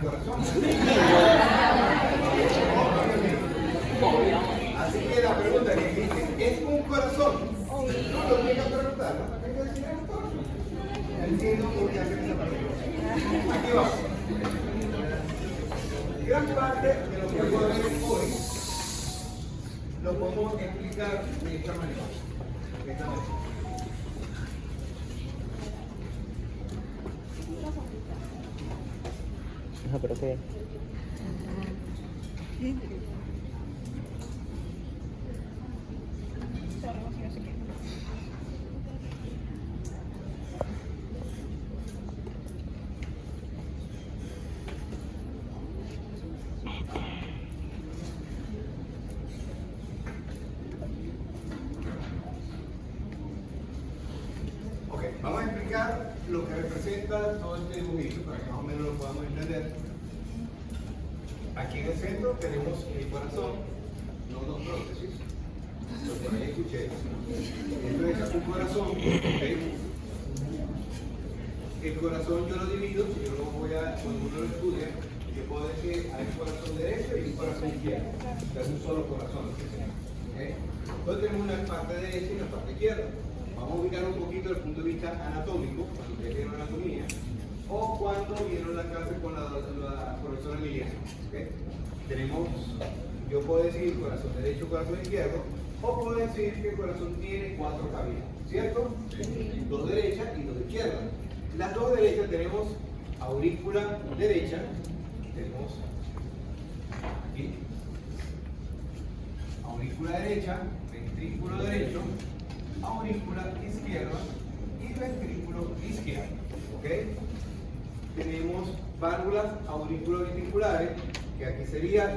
corazón. Así que la pregunta que dice, ¿es un corazón? No lo tengo que preguntar, ¿no? Tengo que decir esto. Entiendo por qué hacen esa pregunta. Aquí va. Gran parte de lo que voy a ver hoy lo podemos explicar de esta manera. No, pero qué. Ok, vamos a explicar lo que representa todo este dibujito para que más o menos lo podamos entender. Aquí en el centro tenemos el corazón, no dos prótesis. Lo que ahí escuché. Esto es un corazón. ¿Okay? El corazón yo lo divido, si yo lo voy a, cuando uno lo estudia, yo puedo decir que hay un corazón derecho y un corazón izquierdo. O sea, es un solo corazón. ¿Okay? Entonces tenemos una parte derecha y una parte izquierda. Vamos a ubicar un poquito desde el punto de vista anatómico, cuando ustedes vieron anatomía, o cuando vieron la clase con la profesora Liliana. ¿Okay? Tenemos, yo puedo decir corazón derecho, corazón izquierdo, o puedo decir que el corazón tiene 4 cavidades, ¿cierto? Sí. 2 derechas y 2 izquierdas. Las 2 derechas tenemos aurícula derecha, tenemos aquí, aurícula derecha, ventrículo derecho, aurícula izquierda y ventrículo izquierdo. ¿Ok? Tenemos válvulas auriculoventriculares, que aquí sería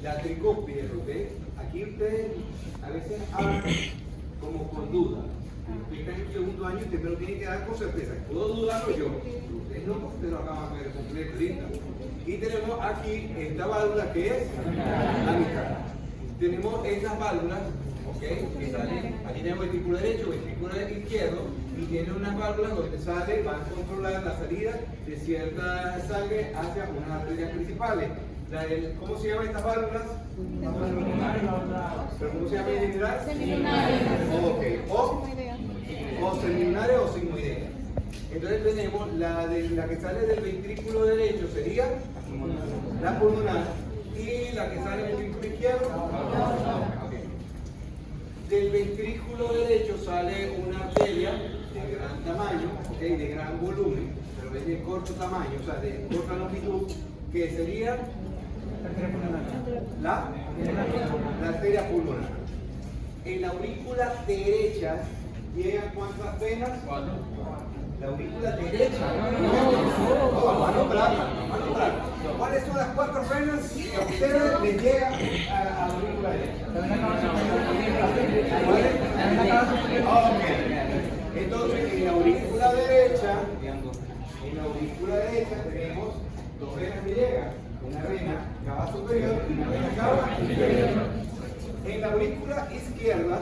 la tricúspide. ¿Ok? Aquí ustedes a veces hablan como con duda. Explican en el segundo año y usted me lo tiene que dar con certeza. Puedo dudarlo yo. Ustedes no, porque ustedes lo acaban de ver completo ahorita. Y tenemos aquí esta válvula que es la mitad. Tenemos estas válvulas. ¿Okay? Que salen, aquí tenemos ventrículo derecho, ventrículo izquierdo, y tiene unas válvulas donde sale, van a controlar la salida de cierta sangre hacia unas arterias principales. ¿Cómo se llaman estas válvulas? ¿Pero cómo se llama en general? Semilunares. Okay. O semilunares o sigmoideas. Entonces tenemos la que sale del ventrículo derecho sería la pulmonar, y la que sale del ventrículo izquierdo. Del ventrículo derecho sale una arteria de gran tamaño, ¿okay? De gran volumen, pero es de corto tamaño, o sea, de corta longitud, que sería la arteria pulmonar. En la aurícula derecha llegan ¿cuántas venas? 4. La aurícula derecha. ¿Cuáles son las 4 venas que a ustedes les llegan a la aurícula derecha? Okay. Entonces, en la aurícula derecha tenemos 2 venas que llegan, una vena cava superior y una vena cava inferior. En la aurícula izquierda,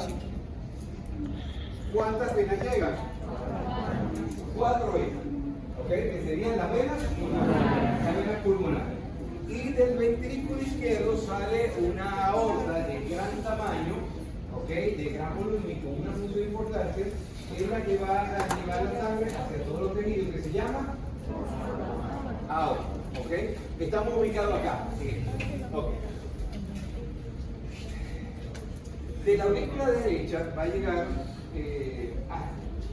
¿cuántas venas llegan? 4 venas, ¿okay? Que serían las venas pulmonares. Y del ventrículo izquierdo sale una aorta de gran tamaño, ¿okay? De gran volumen y con una función importante, que es la que va a llevar la sangre hacia todos los tejidos, que se llama aorta. ¿Okay? Estamos ubicados acá. ¿Sí? Okay. De la aurícula derecha va a llegar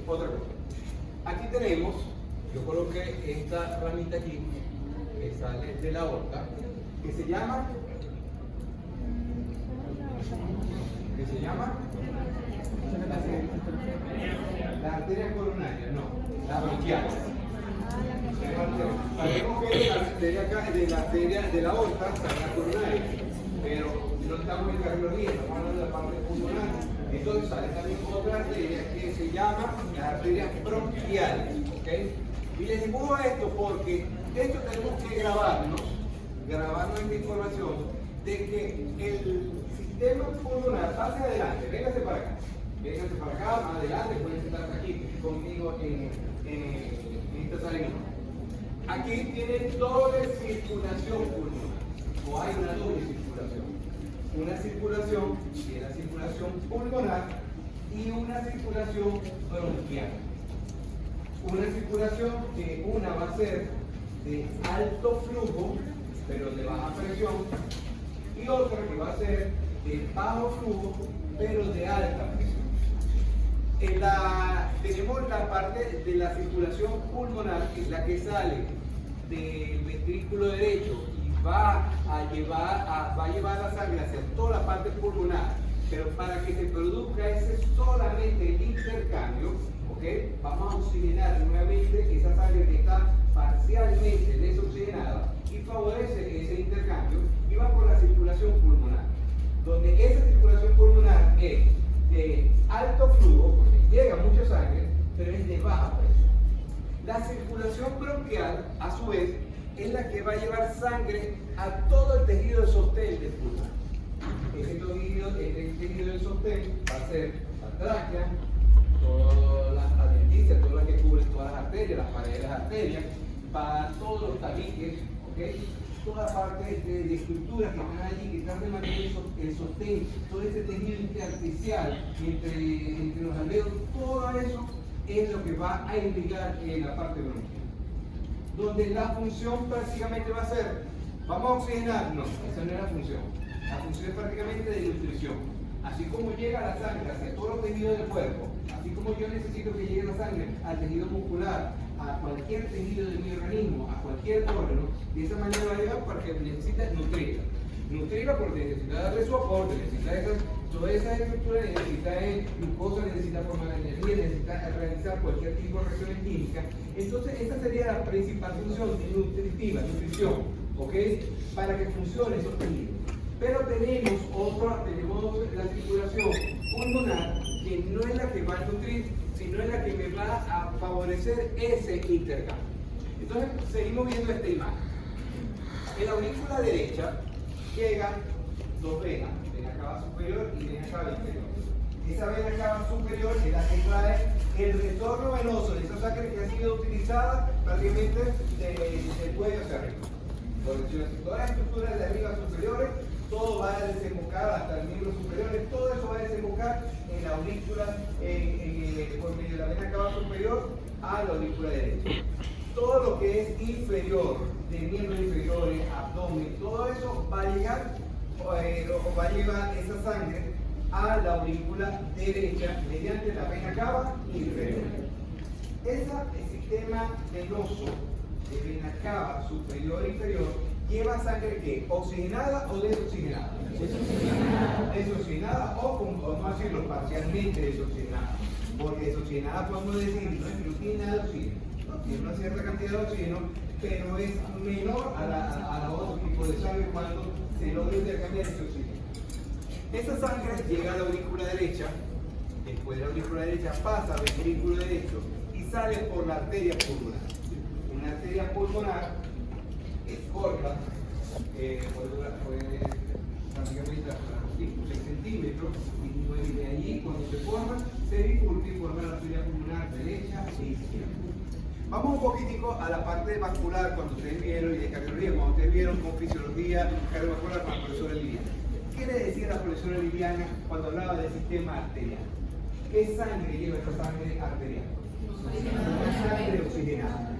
otra cosa. Aquí tenemos, yo coloqué esta ramita aquí, que sale de la aorta, que se llama la arteria coronaria, no, la bronquial. Sabemos que de la aorta sale la coronaria, pero no estamos en cardiología, estamos hablando de la parte pulmonar. Entonces sale también otra arteria que se llama las arterias bronquiales. ¿Okay? Y les digo esto porque esto tenemos que grabarnos esta información de que el sistema pulmonar, pase adelante, véngase para acá, más adelante, pueden sentarse aquí conmigo en esta sala. Aquí tiene doble circulación pulmonar, o hay una doble circulación. Una circulación, que es la circulación pulmonar, y una circulación bronquial. Una circulación que una va a ser de alto flujo, pero de baja presión, y otra que va a ser de bajo flujo, pero de alta presión. Tenemos la parte de la circulación pulmonar, que es la que sale del ventrículo derecho y va a llevar la sangre hacia toda la parte pulmonar, pero para que se produzca ese solamente el intercambio, ¿okay? Vamos a oxigenar nuevamente esa sangre que está parcialmente desoxigenada y favorece ese intercambio y va por la circulación pulmonar, donde esa circulación pulmonar es de alto flujo, porque llega mucha sangre, pero es de baja presión. La circulación bronquial, a su vez, es la que va a llevar sangre a todo el tejido de sostén del pulmón. Ese tejido de sostén va a ser la tráquea, todas las adventicias, todas las que cubren todas las arterias, las paredes de las arterias, para todos los tabiques, ¿okay? Toda la parte de estructuras que están allí, que están de mantener el sostén, todo ese tejido intersticial entre los alveolos, todo eso es lo que va a irrigar en la parte bronquial. Donde la función prácticamente va a ser, ¿vamos a oxigenar? No, esa no es la función. La función es prácticamente de nutrición. Así como llega la sangre hacia todos los tejidos del cuerpo, así como yo necesito que llegue la sangre al tejido muscular, a cualquier tejido de mi organismo, a cualquier órgano, de esa manera va a llegar porque necesita nutrirla. Nutrirla porque necesita darle su aporte, necesita todas esas estructuras, necesita glucosa, necesita formar energía, necesita realizar cualquier tipo de reacción química. Entonces, esta sería la principal función nutritiva, nutrición, ¿ok? Para que funcione esos tejidos. Pero tenemos la circulación pulmonar, que no es la que va a nutrir, sino es la que me va a favorecer ese intercambio. Entonces, seguimos viendo esta imagen. En la aurícula derecha llegan dos venas, vena cava superior y vena cava inferior. Esa vena cava superior es la que trae el retorno venoso de esa sangre que ha sido utilizada prácticamente del cuello hacia arriba. Todas las estructuras de arriba superiores, todo va a desembocar hasta el miembro superior, todo eso va a desembocar en la aurícula, por medio de la vena cava superior a la aurícula derecha. Todo lo que es inferior, de miembros inferiores, abdomen, todo eso va a llegar, o va a llevar esa sangre a la aurícula derecha mediante la vena cava inferior. El sistema venoso de vena cava superior e inferior lleva sangre que oxigenada o desoxigenada. Desoxigenada o, vamos a decirlo, parcialmente desoxigenada. Porque desoxigenada podemos decir no tiene nada de oxígeno, no tiene una cierta cantidad de oxígeno, pero es menor a otro tipo de sangre cuando se logra intercambiar ese oxígeno. Esa sangre llega a la aurícula derecha, después de la aurícula derecha pasa al ventrículo derecho y sale por la arteria pulmonar. Una arteria pulmonar es corta, puede prácticamente hasta 6 centímetros, y de allí cuando se forma, se bifurca y forma la arteria pulmonar derecha e izquierda. Vamos un poquitico a la parte vascular cuando ustedes vieron, y de cardiología, cuando ustedes vieron con fisiología cardiovascular con la profesora Liliana. ¿Qué le decía la profesora Liliana cuando hablaba del sistema arterial? ¿Qué sangre lleva esta sangre arterial? Sangre oxigenada.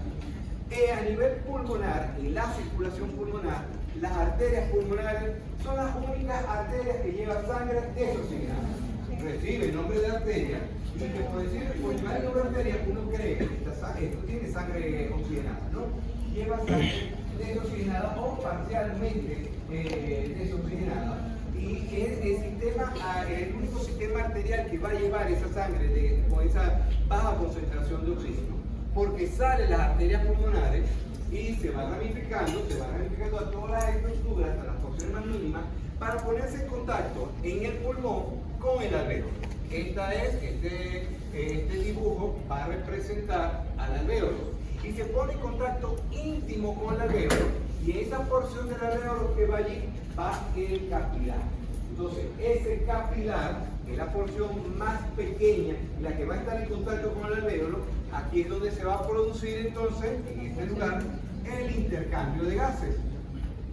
A nivel pulmonar, en la circulación pulmonar, las arterias pulmonares son las únicas arterias que llevan sangre desoxigenada. Recibe el nombre de arteria y que por decir, por llevar el nombre de arteria, uno cree que esto tiene sangre oxigenada, ¿no? Lleva sangre desoxigenada o parcialmente desoxigenada. Y es el único sistema arterial que va a llevar esa sangre con esa baja concentración de oxígeno. Porque salen las arterias pulmonares y se van ramificando a todas las estructuras, hasta las porciones más mínimas, para ponerse en contacto en el pulmón con el alvéolo. Este dibujo va a representar al alvéolo y se pone en contacto íntimo con el alvéolo, y en esa porción del alvéolo que va allí va el capilar. Entonces, ese capilar es la porción más pequeña, la que va a estar en contacto con el alvéolo. Aquí es donde se va a producir entonces, en este lugar, el intercambio de gases.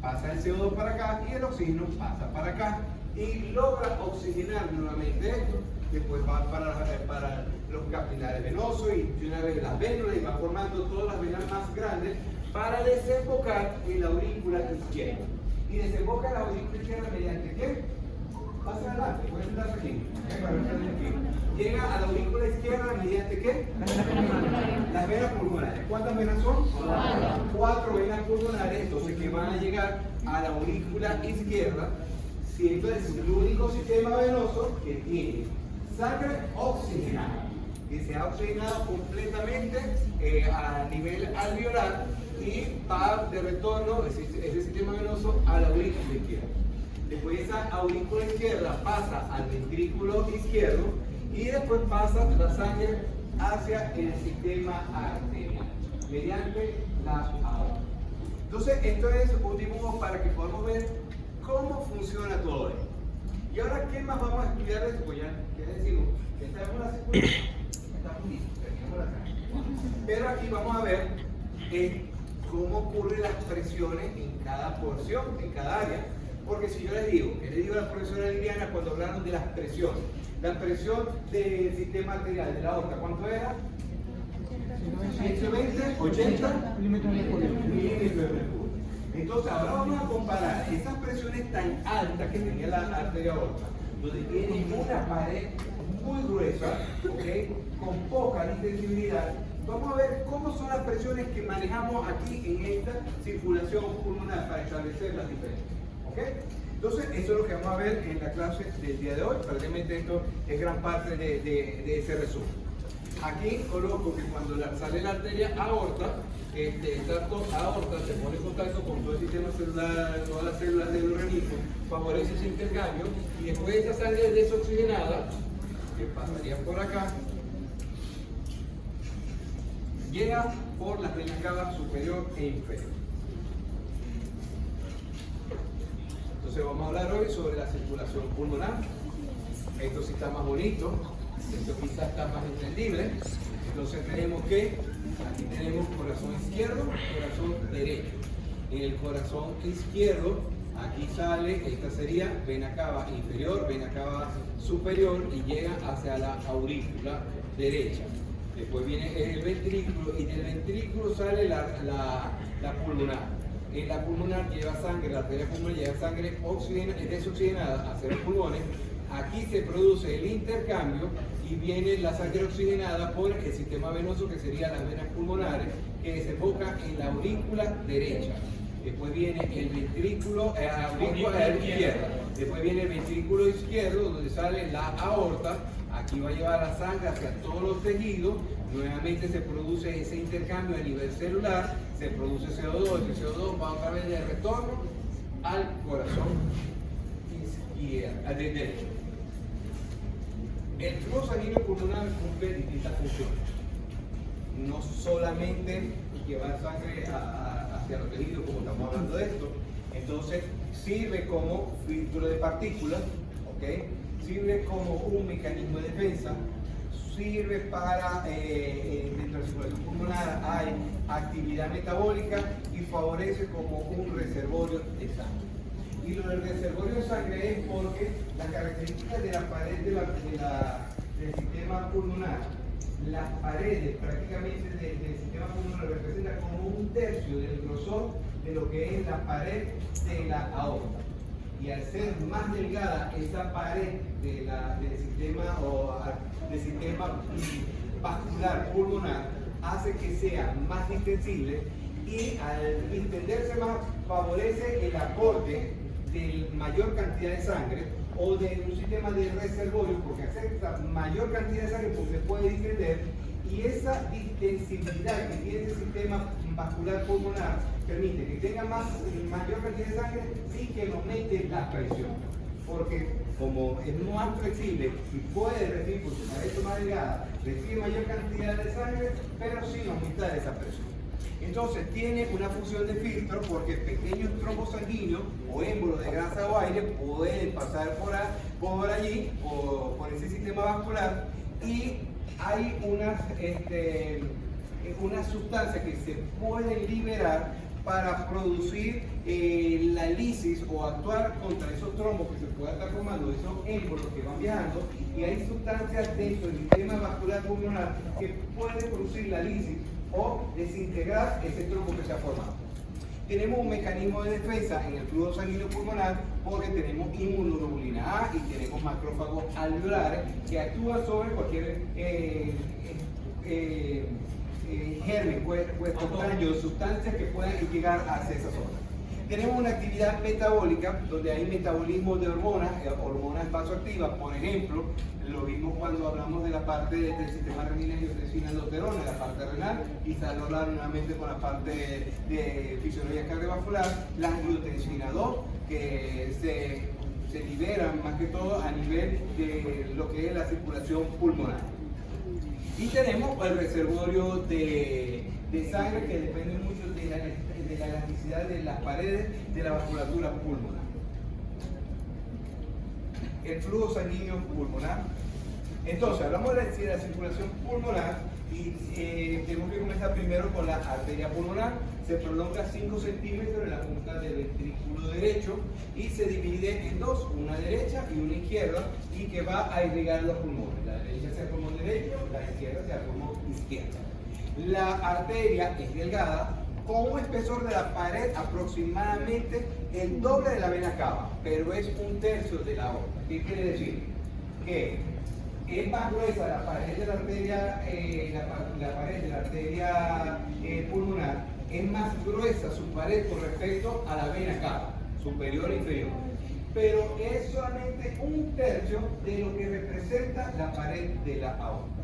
Pasa el CO2 para acá y el oxígeno pasa para acá y logra oxigenar nuevamente esto. Después va para los capilares venosos y de una vez las vénulas y va formando todas las venas más grandes para desembocar en la aurícula izquierda. Y desemboca en la aurícula izquierda mediante ¿qué? Pasa adelante, pueden sentarse aquí. Llega a la aurícula izquierda mediante ¿qué? Las venas pulmonares. ¿Cuántas venas son? 4 venas pulmonares, entonces que van a llegar a la aurícula izquierda, siendo el único sistema venoso que tiene sangre oxigenada, que se ha oxigenado completamente a nivel alveolar y va de retorno ese sistema venoso a la aurícula izquierda. Después esa aurícula izquierda pasa al ventrículo izquierdo y después pasa la sangre hacia el sistema arterial mediante la aorta. Entonces esto es un dibujo para que podamos ver cómo funciona todo esto. Y ahora, ¿qué más vamos a estudiar de esto? Pues ya decimos que estamos en la circulación, estamos listos, tenemos la sangre. Pero aquí vamos a ver cómo ocurren las presiones en cada porción, en cada área. Porque si yo les digo, que les digo a la profesora Liliana cuando hablaron de las presiones, la presión del sistema arterial de la aorta, ¿cuánto era? 120, 80 milímetros de mercurio. Entonces ahora vamos a comparar esas presiones tan altas que tenía la arteria aorta, donde tiene una pared muy gruesa, ¿okay? Con poca distensibilidad. Vamos a ver cómo son las presiones que manejamos aquí en esta circulación pulmonar para establecer las diferencias. ¿Okay? Entonces, eso es lo que vamos a ver en la clase del día de hoy. Prácticamente esto es gran parte de ese resumen. Aquí coloco que cuando sale la arteria aorta, esta aorta se pone en contacto con todo el sistema celular, todas las células del organismo, favorece ese intercambio y después esa sangre desoxigenada, que pasaría por acá, llega por las venas cava superior e inferior. Entonces vamos a hablar hoy sobre la circulación pulmonar. Esto sí está más bonito, esto quizás está más entendible. Entonces tenemos que, aquí tenemos corazón izquierdo, corazón derecho. En el corazón izquierdo, aquí sale, esta sería vena cava inferior, vena cava superior y llega hacia la aurícula derecha. Después viene el ventrículo y del ventrículo sale la pulmonar. En la pulmonar lleva sangre, la arteria pulmonar lleva sangre desoxigenada hacia los pulmones. Aquí se produce el intercambio y viene la sangre oxigenada por el sistema venoso que sería las venas pulmonares que desemboca en la aurícula derecha. Después viene el ventrículo, aurícula izquierda. Después viene el ventrículo izquierdo donde sale la aorta. Aquí va a llevar la sangre hacia todos los tejidos. Nuevamente se produce ese intercambio a nivel celular, se produce CO2, el CO2 va otra vez de retorno al corazón izquierdo, derecho. El flujo sanguíneo pulmonar cumple distintas funciones. No solamente llevar sangre hacia los tejidos, como estamos hablando de esto, entonces sirve como filtro de partículas, ¿okay? Sirve como un mecanismo de defensa, sirve para, dentro de la circulación pulmonar hay actividad metabólica y favorece como un reservorio de sangre. Y lo del reservorio de sangre es porque las características de la pared del sistema pulmonar, las paredes prácticamente del sistema pulmonar representan como un tercio del grosor de lo que es la pared de la aorta. Y al ser más delgada esa pared del sistema vascular pulmonar, hace que sea más distensible y al distenderse más favorece el aporte de mayor cantidad de sangre o de un sistema de reservorio porque acepta mayor cantidad de sangre porque se puede distender y esa distensibilidad que tiene el sistema vascular pulmonar permite que tenga mayor cantidad de sangre sin que aumente la presión porque como es más flexible y puede recibir por su pared más delgada, recibe mayor cantidad de sangre pero sin aumentar esa presión. Entonces tiene una función de filtro porque pequeños trombos sanguíneos o émbolos de grasa o aire pueden pasar por allí, por ese sistema vascular y hay unas unas sustancias que se pueden liberar para producir la lisis o actuar contra esos trombos que se puedan estar formando, esos émbolos que van viajando, y hay sustancias dentro del sistema vascular pulmonar que pueden producir la lisis o desintegrar ese trombo que se ha formado. Tenemos un mecanismo de defensa en el flujo sanguíneo pulmonar porque tenemos inmunoglobulina A y tenemos macrófagos alveolares que actúan sobre cualquier germen, contagio, sustancias que puedan llegar hacia esa zona. Tenemos una actividad metabólica donde hay metabolismo de hormonas, hormonas vasoactivas, por ejemplo, lo vimos cuando hablamos de la parte del sistema renina y angiotensina-aldosterona, la parte renal, y se habla nuevamente con la parte de fisiología cardiovascular, la angiotensina 2, que se libera más que todo a nivel de lo que es la circulación pulmonar. Y tenemos el reservorio de sangre que depende mucho de la elasticidad de las paredes de la vasculatura pulmonar. El flujo sanguíneo pulmonar. Entonces, hablamos de la circulación pulmonar y tenemos que comenzar primero con la arteria pulmonar. Se prolonga 5 centímetros en la punta del ventrículo derecho y se divide en dos, una derecha y una izquierda, y que va a irrigar los pulmones. La derecha sea pulmón derecho, la izquierda sea pulmón izquierda. La arteria es delgada, con un espesor de la pared aproximadamente el doble de la vena cava, pero es 1/3 de la aorta. ¿Qué quiere decir? Que es más gruesa la pared de la arteria, la pared de la arteria pulmonar, es más gruesa su pared con respecto a la vena cava, superior e inferior. Pero es solamente 1/3 de lo que representa la pared de la aorta.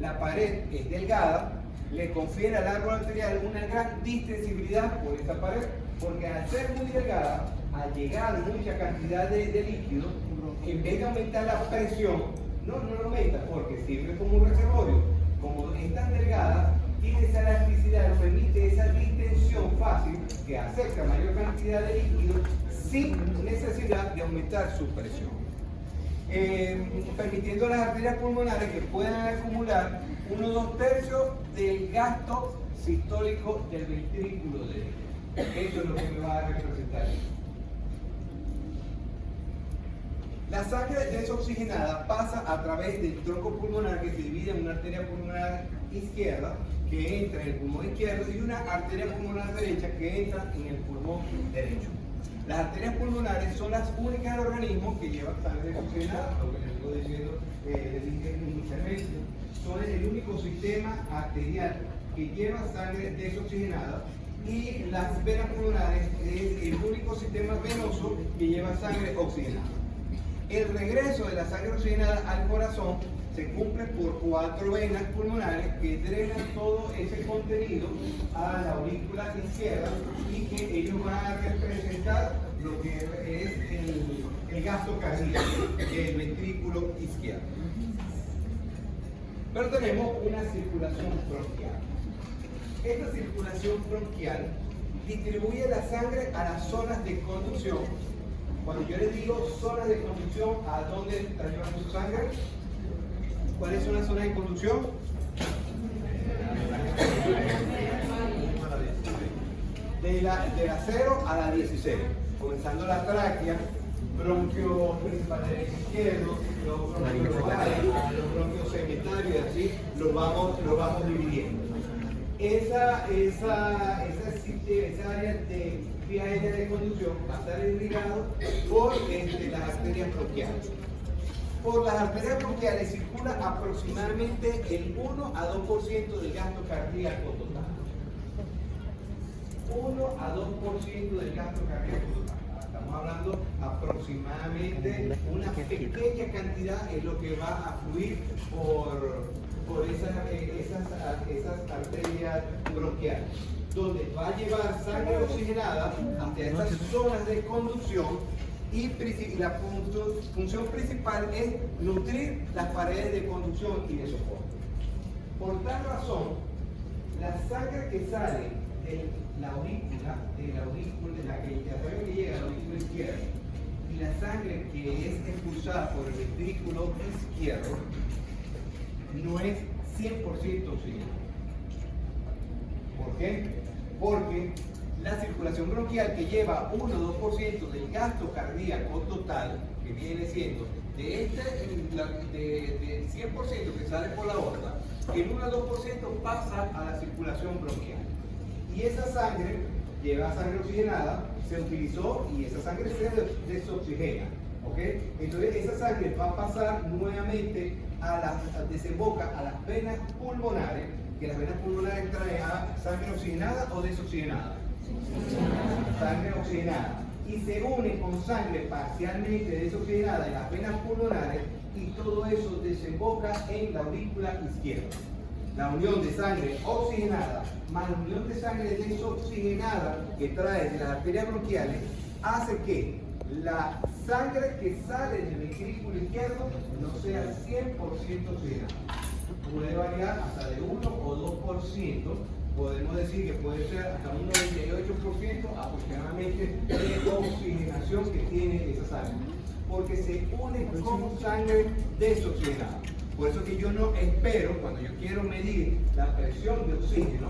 La pared es delgada, le confiere al árbol arterial una gran distensibilidad por esta pared, porque al ser muy delgada, al llegar mucha cantidad de líquido, en vez de aumentar la presión, no aumenta, porque sirve como un reservorio. Como es tan delgada, tiene esa elasticidad, permite esa distensión fácil que acerca mayor cantidad de líquido sin necesidad de aumentar su presión. Permitiendo a las arterias pulmonares que puedan acumular 1/2 del gasto sistólico del ventrículo derecho. Eso es lo que me va a representar. La sangre desoxigenada pasa a través del tronco pulmonar que se divide en una arteria pulmonar izquierda que entra en el pulmón izquierdo y una arteria pulmonar derecha que entra en el pulmón derecho. Las arterias pulmonares son las únicas del organismo que llevan sangre desoxigenada, lo que les estoy diciendo inicialmente. Son el único sistema arterial que lleva sangre desoxigenada, y las venas pulmonares es el único sistema venoso que lleva sangre oxigenada. El regreso de la sangre oxigenada al corazón se cumple por 4 venas pulmonares que drenan todo ese contenido a la aurícula izquierda, y que ellos van a representar lo que es el gasto cardíaco del ventrículo izquierdo. Pero tenemos una circulación bronquial. Esta circulación bronquial distribuye la sangre a las zonas de conducción. Cuando yo les digo zonas de conducción, ¿a dónde está llevando su sangre? ¿Cuáles son las zonas de conducción? De la 0 a la 16, comenzando la tráquea, bronquio principal derecho izquierdo, los bronquios lobales, los bronquios segmentarios, y así los vamos dividiendo. Esa área de vía aérea de conducción va a estar irrigado por las arterias bronquiales. Por las arterias bronquiales circula aproximadamente el 1 a 2% del gasto cardíaco total. 1 a 2% del gasto cardíaco total. Estamos hablando aproximadamente una pequeña cantidad es lo que va a fluir por esas arterias bronquiales, donde va a llevar sangre oxigenada hacia esas zonas de conducción, y la función principal es nutrir las paredes de conducción y de soporte. Por tal razón, la sangre que sale de la aurícula, de la sangre que llega a la aurícula izquierda, y la sangre que es expulsada por el ventrículo izquierdo, no es 100% oxigenada. ¿Por qué? Porque la circulación bronquial que lleva 1 o 2% del gasto cardíaco total, que viene siendo del 100% que sale por la aorta, el 1 o 2% pasa a la circulación bronquial. Y esa sangre lleva sangre oxigenada, se utilizó y esa sangre se desoxigena. ¿Okay? Entonces esa sangre va a pasar nuevamente desemboca a las venas pulmonares, que las venas pulmonares traen sangre oxigenada o desoxigenada. Sangre oxigenada. Y se une con sangre parcialmente desoxigenada en las venas pulmonares y todo eso desemboca en la aurícula izquierda. La unión de sangre oxigenada más la unión de sangre desoxigenada que trae de las arterias bronquiales hace que la sangre que sale del ventrículo izquierdo no sea 100% oxigenada. Puede variar hasta de 1 o 2%, podemos decir que puede ser hasta un 98% aproximadamente de oxigenación que tiene esa sangre, porque se une con sangre desoxigenada. Por eso que yo no espero, cuando yo quiero medir la presión de oxígeno,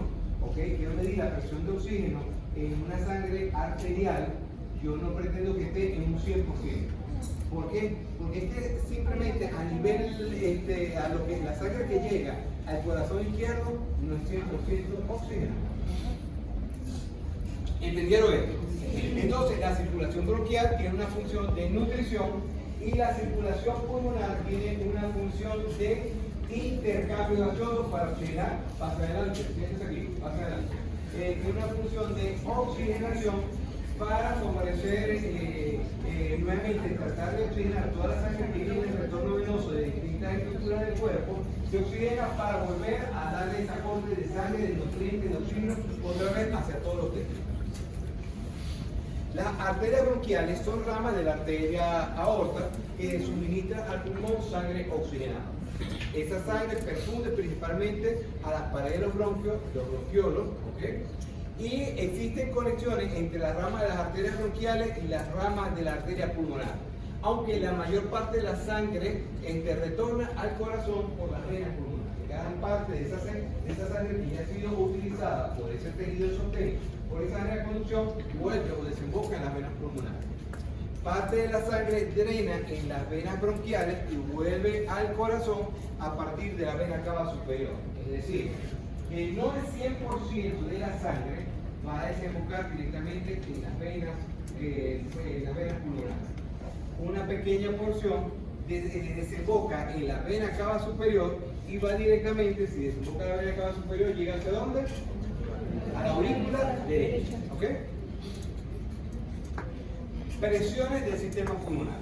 quiero medir la presión de oxígeno en una sangre arterial, yo no pretendo que esté en un 100%. ¿Por qué? Porque simplemente a nivel, a lo que la sangre que llega al corazón izquierdo no es 100% oxígeno. ¿Entendieron esto? Entonces, la circulación bronquial tiene una función de nutrición y la circulación pulmonar tiene una función de intercambio gaseoso para oxigenar. Pasa adelante, fíjense aquí, pasa adelante. Tiene una función de oxigenación para favorecer nuevamente tratar de oxigenar toda la sangre que viene del retorno venoso de distintas estructuras del cuerpo, se oxigena para volver a darle esa corte de sangre, de nutrientes, de oxígeno, otra vez hacia todos los tejidos. Las arterias bronquiales son ramas de la arteria aorta que suministra al pulmón sangre oxigenada. Esa sangre perfunde principalmente a las paredes de los bronquios, los bronquiolos, y existen conexiones entre las ramas de las arterias bronquiales y las ramas de la arteria pulmonar, aunque la mayor parte de la sangre retorna al corazón por las venas pulmonares. Gran parte de esa sangre que ya ha sido utilizada por ese tejido esotérico, por esa área de conducción, vuelve o desemboca en las venas pulmonares. Parte de la sangre drena en las venas bronquiales y vuelve al corazón a partir de la vena cava superior. Es decir, que no el 100% de la sangre va a desembocar directamente en las venas pulmonares. Una pequeña porción desemboca en la vena cava superior y va directamente, si desemboca en la vena cava superior, llega hacia dónde? A la aurícula derecha. Presiones del sistema pulmonar.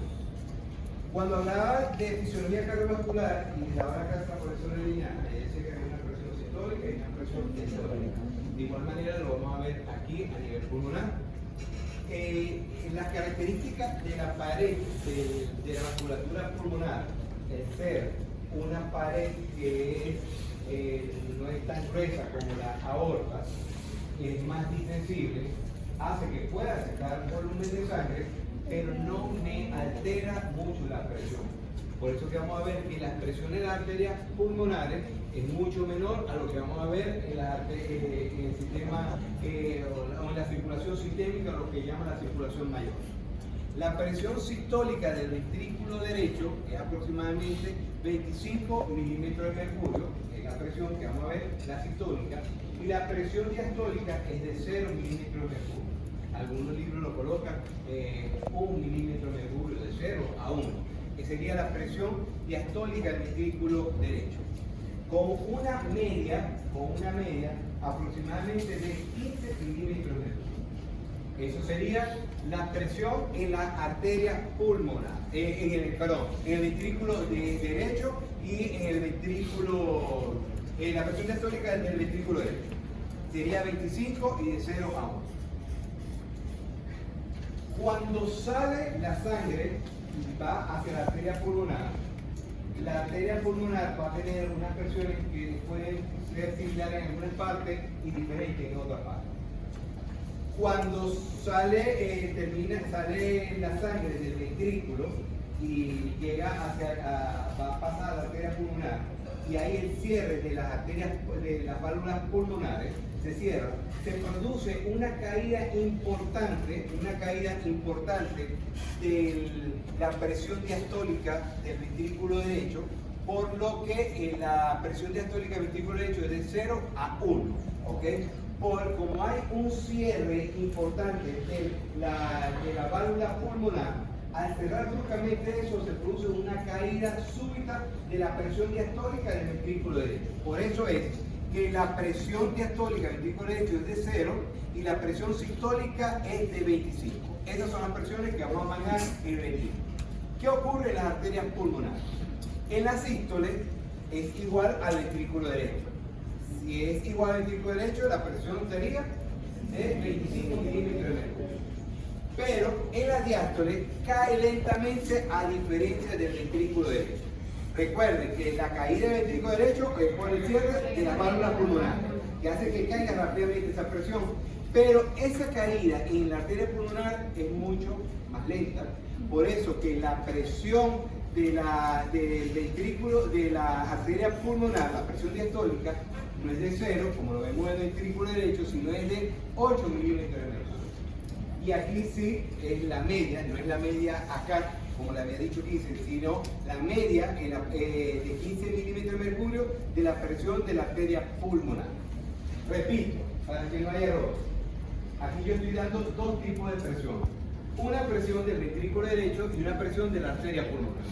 Cuando hablaba de fisiología cardiovascular y daba la clase de la profesora Liliana, ella decía que hay una presión sistólica y una presión diastólica. De igual manera lo vamos a ver aquí a nivel pulmonar. Las características de la pared de la vasculatura pulmonar, el ser una pared que no es tan gruesa como la aorta, es más distensible, hace que pueda sacar volumen de sangre, pero no me altera mucho la presión. Por eso que vamos a ver que la presión en las arterias pulmonares es mucho menor a lo que vamos a ver en el sistema o en la circulación sistémica, lo que llama la circulación mayor. La presión sistólica del ventrículo derecho es aproximadamente 25 milímetros de mercurio, es la presión que vamos a ver, la sistólica, y la presión diastólica es de 0 milímetros de mercurio. Algunos libros lo colocan 1 milímetro de mercurio, de 0 a 1, que sería la presión diastólica del ventrículo derecho. Con una media aproximadamente de 15 milímetros de mercurio. Eso sería la presión en la arteria pulmonar, en el ventrículo derecho y en el ventrículo, la presión diastólica del ventrículo derecho. Sería 25 y de 0 a 1. Cuando sale la sangre y va hacia la arteria pulmonar va a tener unas presiones que pueden ser similares en algunas partes y diferentes en otras partes. Cuando sale la sangre del ventrículo y llega va a pasar a la arteria pulmonar, y hay el cierre de las arterias, de las válvulas pulmonares, se cierra, se produce una caída importante de la presión diastólica del ventrículo derecho, por lo que la presión diastólica del ventrículo derecho es de 0 a 1, ¿ok? Como hay un cierre importante de la válvula pulmonar, al cerrar bruscamente eso se produce una caída súbita de la presión diastólica del ventrículo derecho. Por eso es que la presión diastólica del ventrículo derecho es de 0 y la presión sistólica es de 25. Esas son las presiones que vamos a manejar en el ventrículo. ¿Qué ocurre en las arterias pulmonares? En la sístole es igual al ventrículo derecho. Si es igual al ventrículo derecho, la presión sería de 25 milímetros de mercurio. Pero en la diástole cae lentamente a diferencia del ventrículo derecho. Recuerden que la caída del ventrículo derecho es por el cierre de la válvula pulmonar, que hace que caiga rápidamente esa presión. Pero esa caída en la arteria pulmonar es mucho más lenta. Por eso que la presión del ventrículo, de la arteria pulmonar, la presión diastólica, no es de 0, como lo vemos en el ventrículo derecho, sino es de 8 milímetros de mercurio. Y aquí sí es la media, no es la media acá, como le había dicho 15, sino la media de 15 milímetros de mercurio de la presión de la arteria pulmonar. Repito, para que no haya error. Aquí yo estoy dando dos tipos de presión. Una presión del ventrículo derecho y una presión de la arteria pulmonar.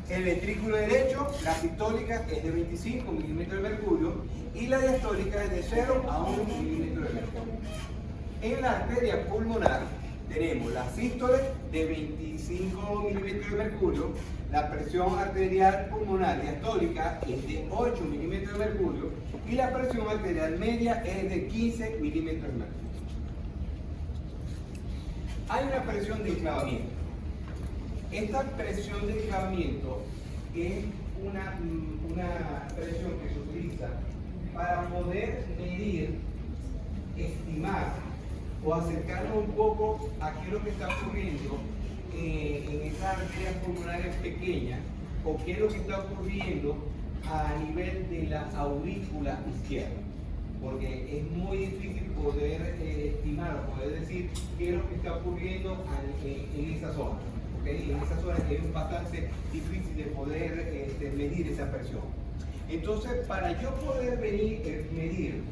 El ventrículo derecho, la sistólica es de 25 milímetros de mercurio y la diastólica es de 0 a 1 milímetro de mercurio. En la arteria pulmonar tenemos la sístole de 25 milímetros de mercurio, la presión arterial pulmonar diastólica es de 8 milímetros de mercurio y la presión arterial media es de 15 milímetros de mercurio. Hay una presión de enclavamiento. Esta presión de enclavamiento es una presión que se utiliza para poder medir, estimar o acercarnos un poco a qué es lo que está ocurriendo en esas arterias pulmonares pequeñas o qué es lo que está ocurriendo a nivel de la aurícula izquierda. Porque es muy difícil poder estimar o poder decir qué es lo que está ocurriendo en esa zona. ¿Okay? En esa zona es bastante difícil de poder medir esa presión. Entonces, para yo poder medir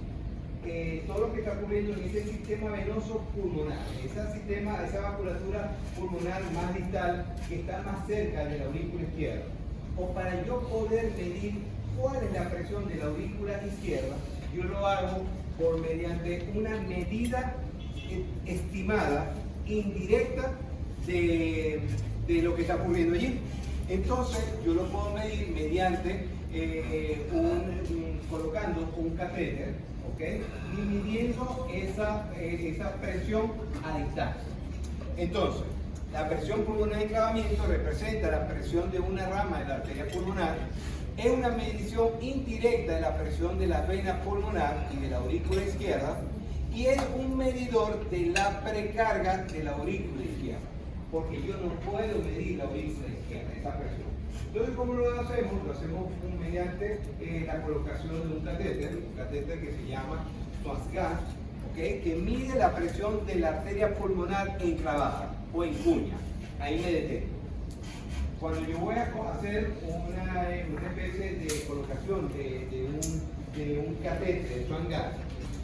todo lo que está ocurriendo en ese sistema venoso pulmonar, esa vasculatura pulmonar más distal que está más cerca de la aurícula izquierda, o para yo poder medir cuál es la presión de la aurícula izquierda, yo lo hago mediante una medida estimada, indirecta, de lo que está ocurriendo allí. Entonces, yo lo puedo medir mediante colocando un catéter, ¿okay? Y midiendo esa presión a distancia. Entonces, la presión pulmonar de enclavamiento representa la presión de una rama de la arteria pulmonar. Es una medición indirecta de la presión de la vena pulmonar y de la aurícula izquierda y es un medidor de la precarga de la aurícula izquierda, porque yo no puedo medir la aurícula izquierda, esa presión. Entonces, ¿cómo lo hacemos? Lo hacemos mediante la colocación de un catéter que se llama Swansgat, ¿okay? Que mide la presión de la arteria pulmonar enclavada o en cuña. Ahí me detengo. Cuando yo voy a hacer una especie de colocación de un catéter de Swansgat,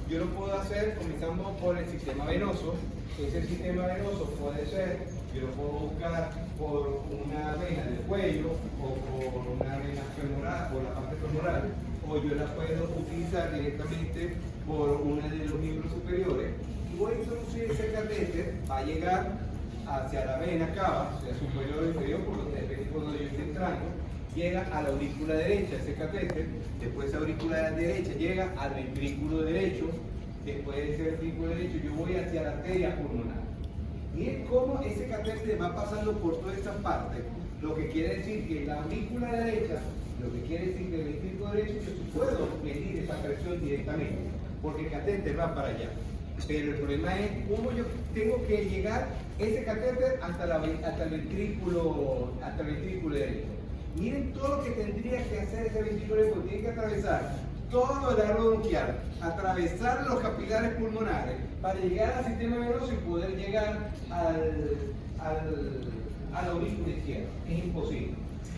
yo lo puedo hacer comenzando por el sistema venoso. Ese sistema venoso puede ser, yo lo puedo buscar por una vena del cuello o por una vena femoral, por la parte femoral, o yo la puedo utilizar directamente por uno de los miembros superiores y voy a introducir ese catéter, va a llegar hacia la vena cava, sea superior o inferior, por donde depende por donde yo esté entrando, llega a la aurícula derecha ese catéter, después esa aurícula derecha llega al ventrículo derecho, después de ese ventrículo derecho yo voy hacia la arteria pulmonar. Y es como ese catéter va pasando por todas estas partes, lo que quiere decir que la aurícula derecha, lo que quiere decir que el ventrículo derecho, yo puedo medir esa presión directamente, porque el catéter va para allá. Pero el problema es cómo yo tengo que llegar ese catéter hasta el ventrículo derecho. Miren todo lo que tendría que hacer ese ventrículo, porque tiene que atravesar todo el árbol bronquial, atravesar los capilares pulmonares para llegar al sistema venoso y poder llegar a la aurícula izquierda. Es imposible.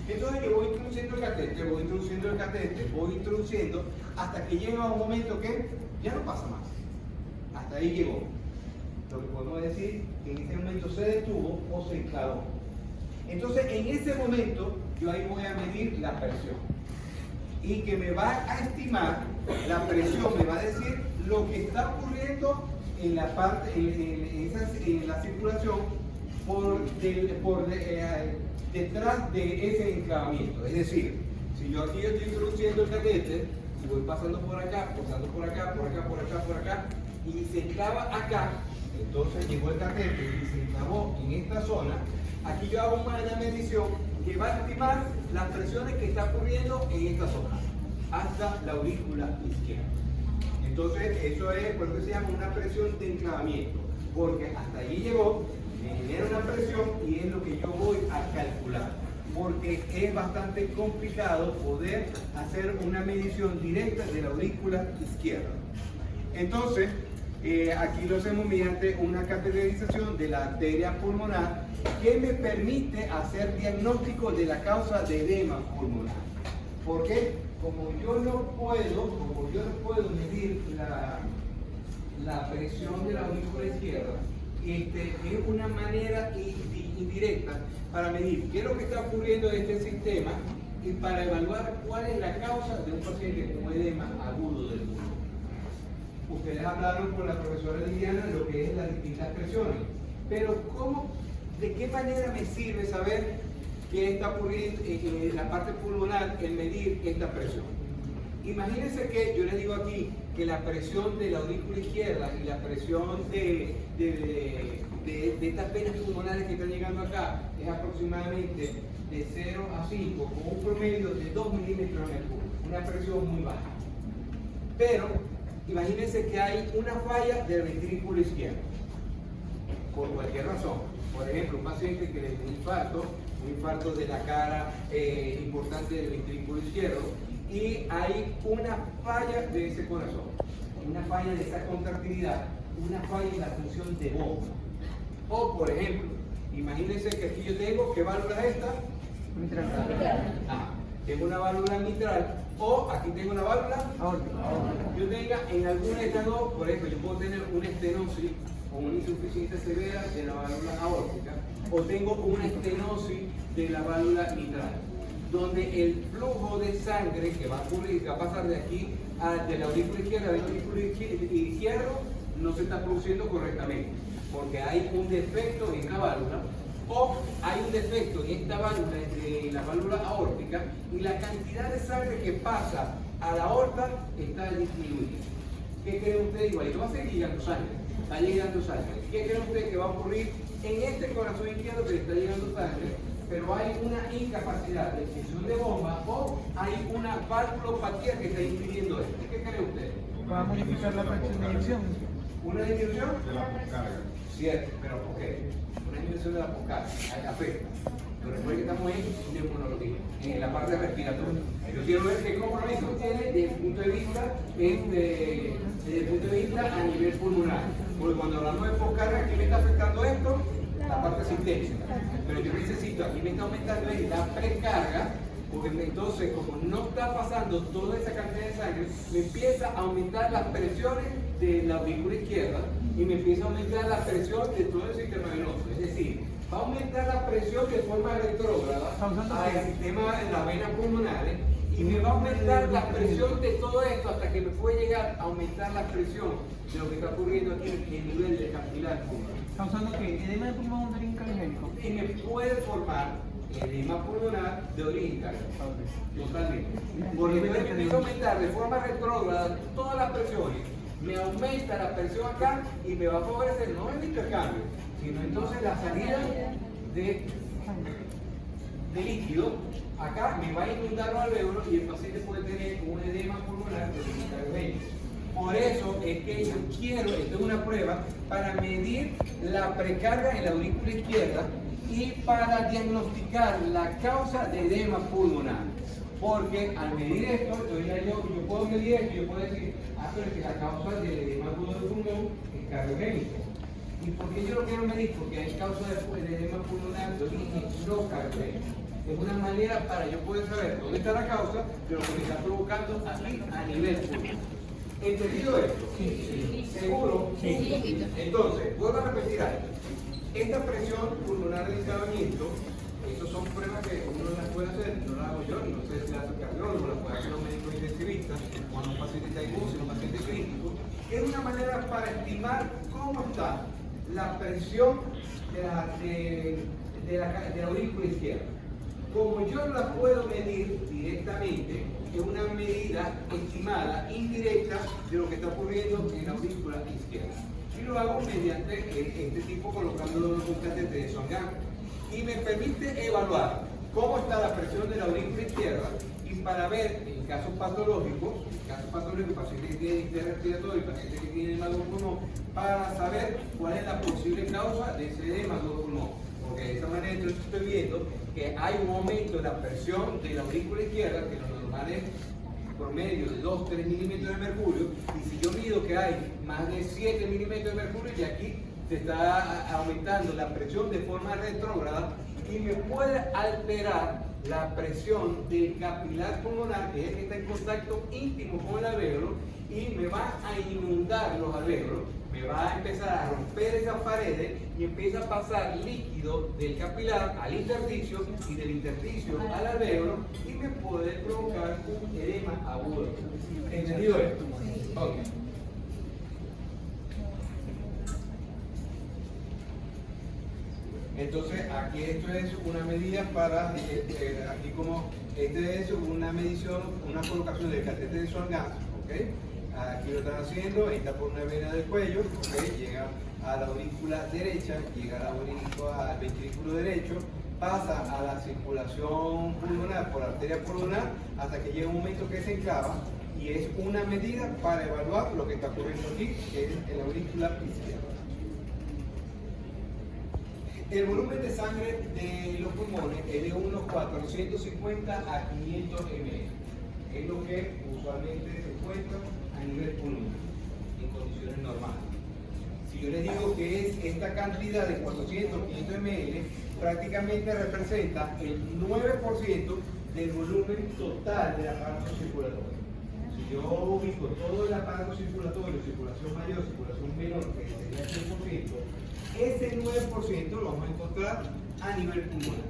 Entonces yo voy introduciendo el catete, hasta que llega un momento que ya no pasa más. Hasta ahí llegó. Lo que podemos decir que en ese momento se detuvo o se enclavó. Entonces en ese momento yo ahí voy a medir la presión. Y que me va a estimar la presión, me va a decir lo que está ocurriendo en la parte, en la circulación detrás de ese enclavamiento. Es decir, si yo aquí estoy introduciendo el catéter, y voy pasando por acá, y se enclava acá, entonces llegó el catéter y se enclavó en esta zona, aquí yo hago una medición que va a estimar las presiones que está ocurriendo en esta zona, hasta la aurícula izquierda. Entonces, eso es por lo que se llama una presión de enclavamiento, porque hasta allí llegó, me genera una presión y es lo que yo voy a calcular, porque es bastante complicado poder hacer una medición directa de la aurícula izquierda. Entonces, aquí lo hacemos mediante una cateterización de la arteria pulmonar que me permite hacer diagnóstico de la causa de edema pulmonar. ¿Por qué? Como yo no puedo medir la presión de la aurícula izquierda, es una manera indirecta para medir qué es lo que está ocurriendo en este sistema y para evaluar cuál es la causa de un paciente con edema agudo del pulmón. Ustedes hablaron con la profesora Liliana de lo que es las distintas presiones, pero ¿de qué manera me sirve saber qué está ocurriendo en la parte pulmonar en medir esta presión? Imagínense que yo les digo aquí que la presión de la aurícula izquierda y la presión de estas venas pulmonares que están llegando acá es aproximadamente de 0 a 5, con un promedio de 2 milímetros en mercurio, una presión muy baja. Pero imagínense que hay una falla del ventrículo izquierdo, por cualquier razón. Por ejemplo, un paciente que le dio un infarto de la cara importante del ventrículo izquierdo, y hay una falla de ese corazón, una falla de esa contractilidad, una falla en la función de bomba. O, por ejemplo, imagínense que aquí yo tengo, ¿qué válvula es esta? Mitral. Tengo una válvula mitral, o aquí tengo una válvula aórtica. Yo tenga en alguna de estas dos, por ejemplo, yo puedo tener una estenosis o una insuficiencia severa de la válvula aórtica, o tengo una estenosis de la válvula mitral, donde el flujo de sangre que va a ocurrir, que va a pasar de aquí de la aurícula izquierda al aurícula izquierdo, no se está produciendo correctamente, porque hay un defecto en esta válvula, o hay un defecto en esta válvula, entre la válvula aórtica, y la cantidad de sangre que pasa a la aorta está disminuida. ¿Qué creen ustedes? Igualito va a seguir llegando sangre, está llegando sangre. ¿Qué creen ustedes que va a ocurrir en este corazón izquierdo que le está llegando sangre? Pero hay una incapacidad de función de bomba, o hay una valvulopatía que está impidiendo esto. ¿Qué creen ustedes? Va a modificar la fracción de eyección. ¿Una disminución? De la poscarga. Cierto, pero ok. Una disminución de la poscarga afecta. Pero recuerden que estamos en neumonología, en la parte respiratoria. Yo quiero ver qué compromiso tiene desde el punto de vista a nivel pulmonar. Porque cuando hablamos de poscarga, ¿qué me está afectando esto? La parte sistémica. Pero yo necesito, aquí me está aumentando la precarga, porque entonces, como no está pasando toda esa cantidad de sangre, me empieza a aumentar las presiones de la aurícula izquierda y me empieza a aumentar la presión de todo el sistema venoso. Es decir, va a aumentar la presión de forma retrógrada al sistema de las venas pulmonares, y me va a aumentar la presión de todo esto hasta que me puede llegar a aumentar la presión de lo que está ocurriendo aquí en el nivel de capilar pulmonar. ¿Causando qué? ¿Edema de pulmón de origen caligénico? Y me puede formar edema pulmonar de origen cardíaco. Totalmente. Porque me empieza a aumentar de forma retrógrada todas las presiones, me aumenta la presión acá y me va a favorecer no el intercambio, sino entonces la salida de líquido. Acá me va a inundar los alvéolos y el paciente puede tener un edema pulmonar de origen cardíaco. Por eso es que yo quiero, esto es una prueba, para medir la precarga en la aurícula izquierda y para diagnosticar la causa de edema pulmonar. Porque al medir esto, yo puedo medir esto y yo puedo decir, pero es que la causa del edema agudo del pulmón es cardiogénico. ¿Y por qué yo lo quiero medir? Porque hay causa de edema pulmonar de origen no cardiogénico. Es una manera para yo poder saber dónde está la causa de lo que me está provocando aquí a nivel pulmonar. ¿Entendido esto? Sí. ¿Seguro? Sí. Entonces, vuelvo a repetir algo. Esta presión pulmonar de encabamiento, esas son pruebas que uno las puede hacer, no las hago yo, no sé si las hace el cardiólogo, las puede hacer un médico intensivista, cuando un paciente está inmuno, un paciente crítico. Es una manera para estimar cómo está la presión de la aurícula izquierda. Como yo no la puedo medir directamente, es una medida estimada, indirecta, de lo que está ocurriendo en la aurícula izquierda. Y lo hago mediante este tipo, colocando un catéter de Swan-Ganz. Y me permite evaluar cómo está la presión de la aurícula izquierda y para ver, en casos patológicos, pacientes que tienen distrés respiratorio y pacientes que tienen edema de pulmón, para saber cuál es la posible causa de ese edema de pulmón. Porque de esa manera yo estoy viendo que hay un aumento de la presión de la aurícula izquierda, que lo normal es promedio de 2-3 milímetros de mercurio, y si yo mido que hay más de 7 milímetros de mercurio, y aquí se está aumentando la presión de forma retrógrada y me puede alterar la presión del capilar pulmonar, que es el que está en contacto íntimo con el alvéolo, y me va a inundar los alvéolos, me va a empezar a romper esas paredes y empieza a pasar líquido del capilar al intersticio y del intersticio al alvéolo y me puede provocar un edema agudo. ¿Entendido esto? Ok. Entonces, aquí esto es una medida para, aquí como, este es una medición, una colocación del catéter de Swan-Ganz, ¿ok? Aquí lo están haciendo, entra por una vena del cuello, ¿ok? Llega a la aurícula derecha, llega al ventrículo derecho, pasa a la circulación pulmonar por la arteria pulmonar hasta que llega un momento que se enclava y es una medida para evaluar lo que está ocurriendo aquí, que es en la aurícula izquierda. El volumen de sangre de los pulmones es de unos 450 a 500 ml. Es lo que usualmente se encuentra a nivel pulmonar, en condiciones normales. Si yo les digo que es esta cantidad de 400 o 500 ml, prácticamente representa el 9% del volumen total del aparato circulatorio. Si yo ubico todo el aparato circulatorio, circulación mayor, circulación menor, que sería el 10%, ese 9% lo vamos a encontrar a nivel pulmonar.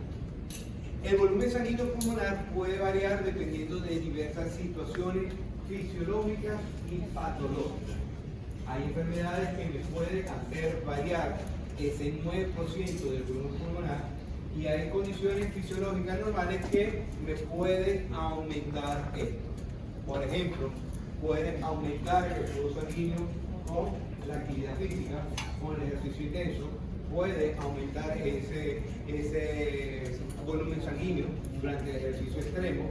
El volumen sanguíneo pulmonar puede variar dependiendo de diversas situaciones fisiológicas y patológicas. Hay enfermedades que me pueden hacer variar ese 9% del volumen pulmonar y hay condiciones fisiológicas normales que me pueden aumentar esto. Por ejemplo, puede aumentar el flujo sanguíneo con la actividad física, con el ejercicio intenso, puede aumentar ese volumen sanguíneo durante el ejercicio extremo,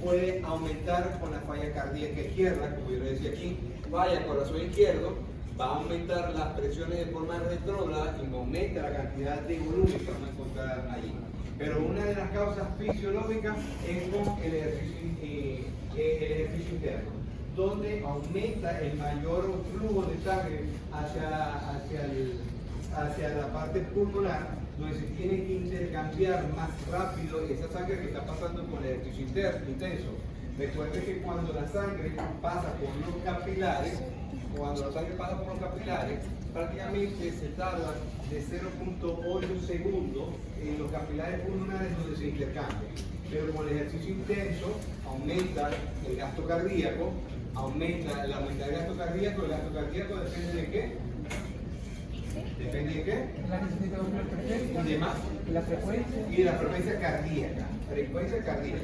puede aumentar con la falla cardíaca izquierda, como yo le decía aquí, falla corazón izquierdo, va a aumentar las presiones de forma retrógrada y me aumenta la cantidad de volumen que vamos a encontrar allí. Pero una de las causas fisiológicas es con el ejercicio interno, donde aumenta el mayor flujo de sangre hacia la parte pulmonar, donde se tiene que intercambiar más rápido esa sangre que está pasando con el ejercicio intenso. Recuerden que cuando la sangre pasa por los capilares, prácticamente se tarda de 0.8 segundos en los capilares pulmonares donde se intercambian. Pero con el ejercicio intenso aumenta el gasto cardíaco, aumenta el gasto cardíaco. El gasto cardíaco depende de qué? ¿Depende de qué? Y de más. La frecuencia. Y de la frecuencia cardíaca. Frecuencia cardíaca.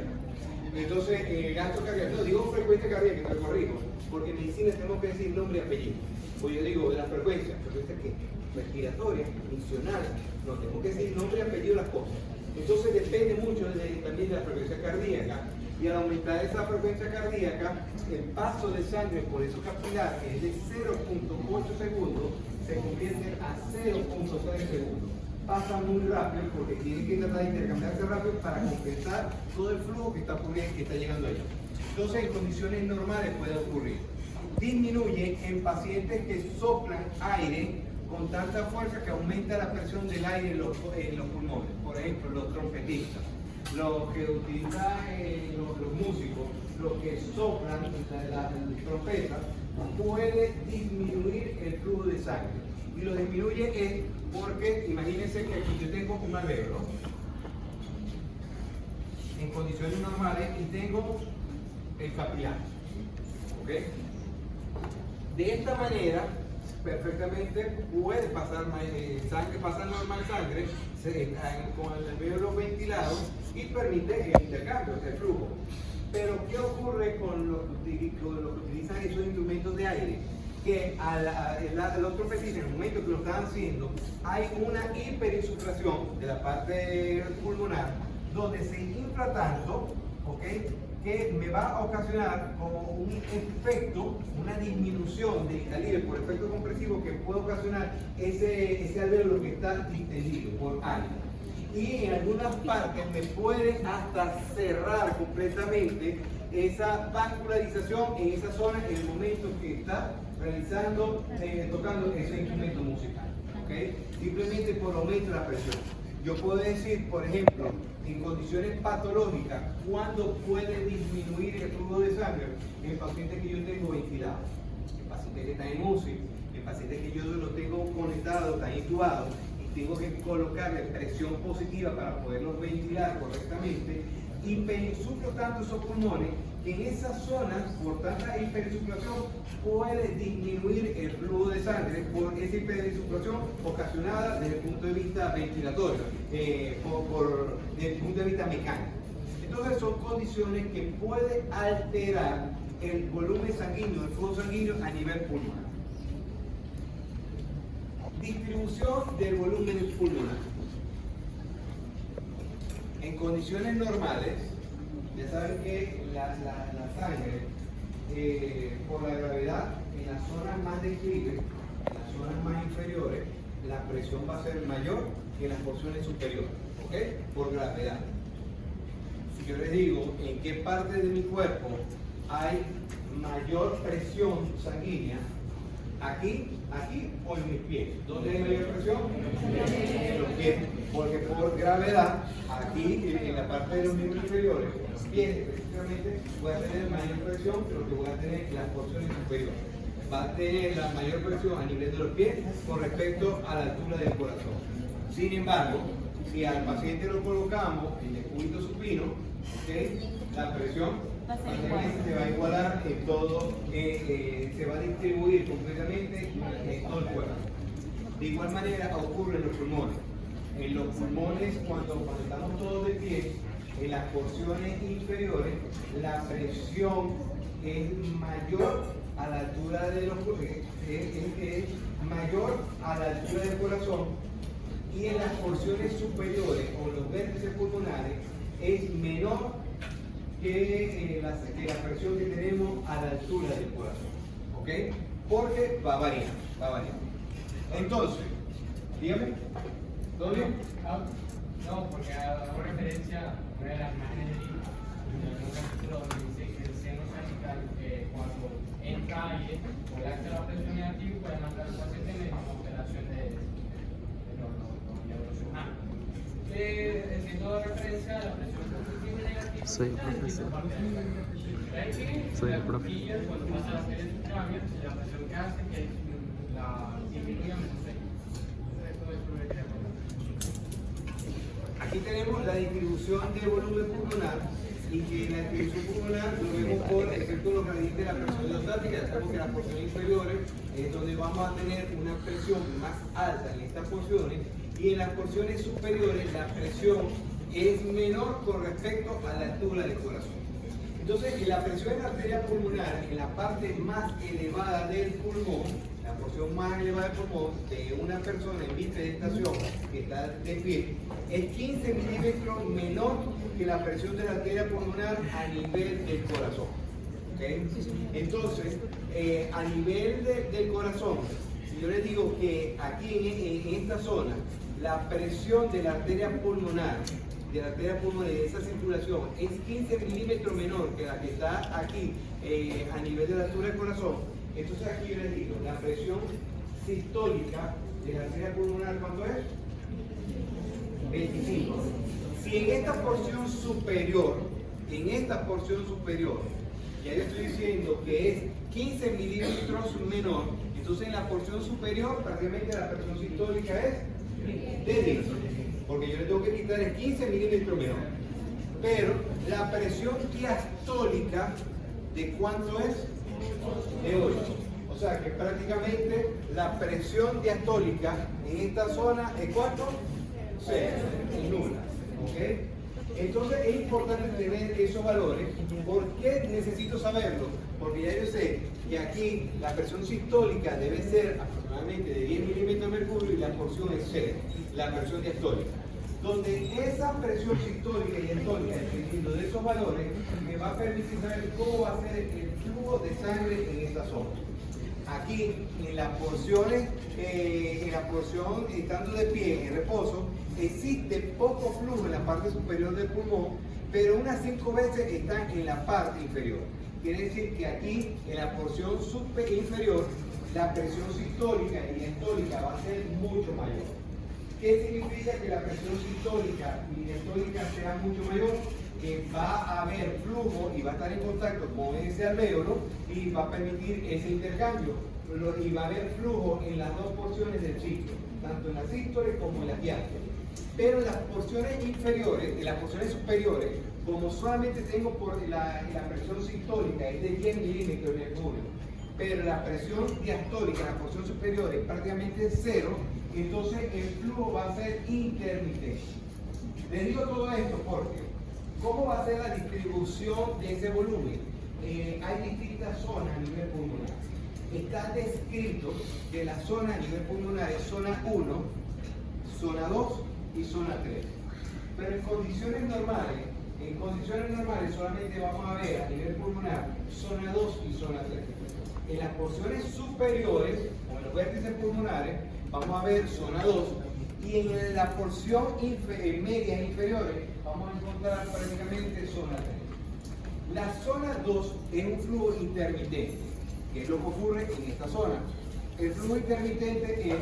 Entonces, el gasto cardíaco, no digo frecuencia cardíaca, te corrijo, porque en medicina tenemos que decir nombre y apellido. Pues yo digo de la frecuencia ¿qué? Respiratoria, funcional, no tenemos que decir nombre y apellido de las cosas. Entonces depende mucho también de la frecuencia cardíaca, y al aumentar esa frecuencia cardíaca, el paso de sangre por esos capilares es de 0.8 segundos, se convierte a 0.6 segundos. pasa muy rápido porque tiene que tratar de intercambiarse rápido para compensar todo el flujo que está ocurriendo, que está llegando allá. Entonces, en condiciones normales puede ocurrir. Disminuye en pacientes que soplan aire con tanta fuerza que aumenta la presión del aire en los pulmones. Por ejemplo, los trompetistas, los que utilizan los músicos, los que soplan las trompetas, puede disminuir el flujo de sangre. Y lo disminuye es porque, imagínense que aquí yo tengo un alveolo en condiciones normales y tengo el capilar. ¿Ok? De esta manera, perfectamente puede pasar sangre, pasa normal sangre con el alveolo ventilado y permite el intercambio, el flujo. Pero ¿qué ocurre con los que utilizan esos instrumentos de aire? Que los trompetistas, en el momento que lo están haciendo, hay una hiperinsuflación de la parte pulmonar donde se infla tanto, ¿ok?, que me va a ocasionar como un efecto, una disminución del calibre por efecto compresivo que puede ocasionar ese alveolo que está distendido por aire. Y en algunas partes me puede hasta cerrar completamente esa vascularización en esa zona en el momento que está realizando, tocando ese instrumento musical. ¿Okay? Simplemente por aumento de la presión. Yo puedo decir, por ejemplo, en condiciones patológicas, ¿cuándo puede disminuir el flujo de sangre? En pacientes que yo tengo ventilados, en pacientes que están en UCI, en pacientes que yo los tengo conectados, están intubados, y tengo que colocarle presión positiva para poderlos ventilar correctamente, hiperinsuflo tanto esos pulmones que en esas zonas, por tanta hiperinsuflación, puede disminuir el flujo de sangre por esa hiperinsuflación ocasionada desde el punto de vista ventilatorio, desde el punto de vista mecánico. Entonces son condiciones que pueden alterar el volumen sanguíneo, el flujo sanguíneo a nivel pulmonar. Distribución del volumen pulmonar. En condiciones normales, ya saben que la sangre, por la gravedad, en las zonas más declives, en las zonas más inferiores, la presión va a ser mayor que en las porciones superiores, ¿ok? Por gravedad. Si yo les digo en qué parte de mi cuerpo hay mayor presión sanguínea, aquí o en mis pies. ¿Dónde hay mayor presión? En los pies. Porque por gravedad, aquí en la parte de los miembros inferiores, en los pies específicamente, voy a tener mayor presión que lo que voy a tener en las porciones superiores. Va a tener la mayor presión a nivel de los pies con respecto a la altura del corazón. Sin embargo, si al paciente lo colocamos en el cúbito supino, ¿okay?, la presión se va a igualar en todo, se va a distribuir completamente en todo el cuerpo. De igual manera ocurre en los pulmones. En los pulmones, cuando estamos todos de pie, en las porciones inferiores, la presión es mayor a la altura de los es mayor a la altura del corazón, y en las porciones superiores o los vértices pulmonares es menor que la presión que tenemos a la altura del corazón, ¿ok? Porque va variando, va variando. Entonces, dígame, ¿todo bien? No, porque hago referencia a una de las imágenes de un capítulo donde dice que el seno cervical, cuando entra aire o le hace la presión negativa, puede mandar al paciente en una operación de los neurocirujanos. Haciendo referencia a la presión positiva y negativa, soy el profesor. Soy el profe. Cuando pasa la serie de cambios, la presión que hace que la disminuya menos. Aquí tenemos la distribución del volumen pulmonar, y que la distribución pulmonar lo vemos por efecto los gradientes de la presión diostática. Ya sabemos que en las porciones inferiores es donde vamos a tener una presión más alta en estas porciones, y en las porciones superiores la presión es menor con respecto a la altura del corazón. Entonces, en la presión en la arteria pulmonar, en la parte más elevada del pulmón, la porción más elevada del pulmón de una persona en bipedestación que está de pie, es 15 milímetros menor que la presión de la arteria pulmonar a nivel del corazón. ¿Okay? Entonces, a nivel del corazón, si yo les digo que aquí en esta zona la presión de la arteria pulmonar, y de esa circulación es 15 milímetros menor que la que está aquí a nivel de la altura del corazón, entonces aquí yo les digo, la presión sistólica de la arteria pulmonar, ¿cuánto es? 25. Si en esta porción superior, ya yo estoy diciendo que es 15 milímetros menor, entonces en la porción superior prácticamente la presión sistólica es de 10, porque yo le tengo que quitar el 15 milímetros menor. Pero la presión diastólica, ¿de cuánto es? De 8. O sea que prácticamente la presión diastólica en esta zona es ¿cuánto? 6, es nula. ¿Ok? Entonces es importante tener esos valores. ¿Por qué necesito saberlo? Porque ya yo sé que aquí la presión sistólica debe ser aproximadamente de 10 milímetros de mercurio y la porción es 0, la presión diastólica. Donde esa presión sistólica y diastólica, dependiendo de esos valores, me va a permitir saber cómo va a ser el flujo de sangre en esta zona. Aquí, en las porciones, en la porción estando de pie, en reposo, existe poco flujo en la parte superior del pulmón, pero unas 5 veces están en la parte inferior. Quiere decir que aquí, en la porción inferior, la presión sistólica y diastólica va a ser mucho mayor. ¿Qué significa que la presión sistólica y diastólica sea mucho mayor? Que va a haber flujo y va a estar en contacto con ese alvéolo y va a permitir ese intercambio. Y va a haber flujo en las dos porciones del ciclo, tanto en la sístole como en la diástole. Pero en las porciones inferiores, en las porciones superiores, como solamente tengo por la presión sistólica es de 10 milímetros de mercurio, pero la presión diastólica en la porción superior es prácticamente 0, entonces el flujo va a ser intermitente. Les digo todo esto porque, ¿cómo va a ser la distribución de ese volumen? Hay distintas zonas a nivel pulmonar. Está descrito que la zona a nivel pulmonar es zona 1, zona 2 y zona 3. Pero en condiciones normales solamente vamos a ver a nivel pulmonar zona 2 y zona 3. En las porciones superiores, o en los vértices pulmonares, vamos a ver zona 2, y en la porción medias e inferiores vamos a encontrar prácticamente zona 3. La zona 2 es un flujo intermitente, que es lo que ocurre en esta zona. El flujo intermitente es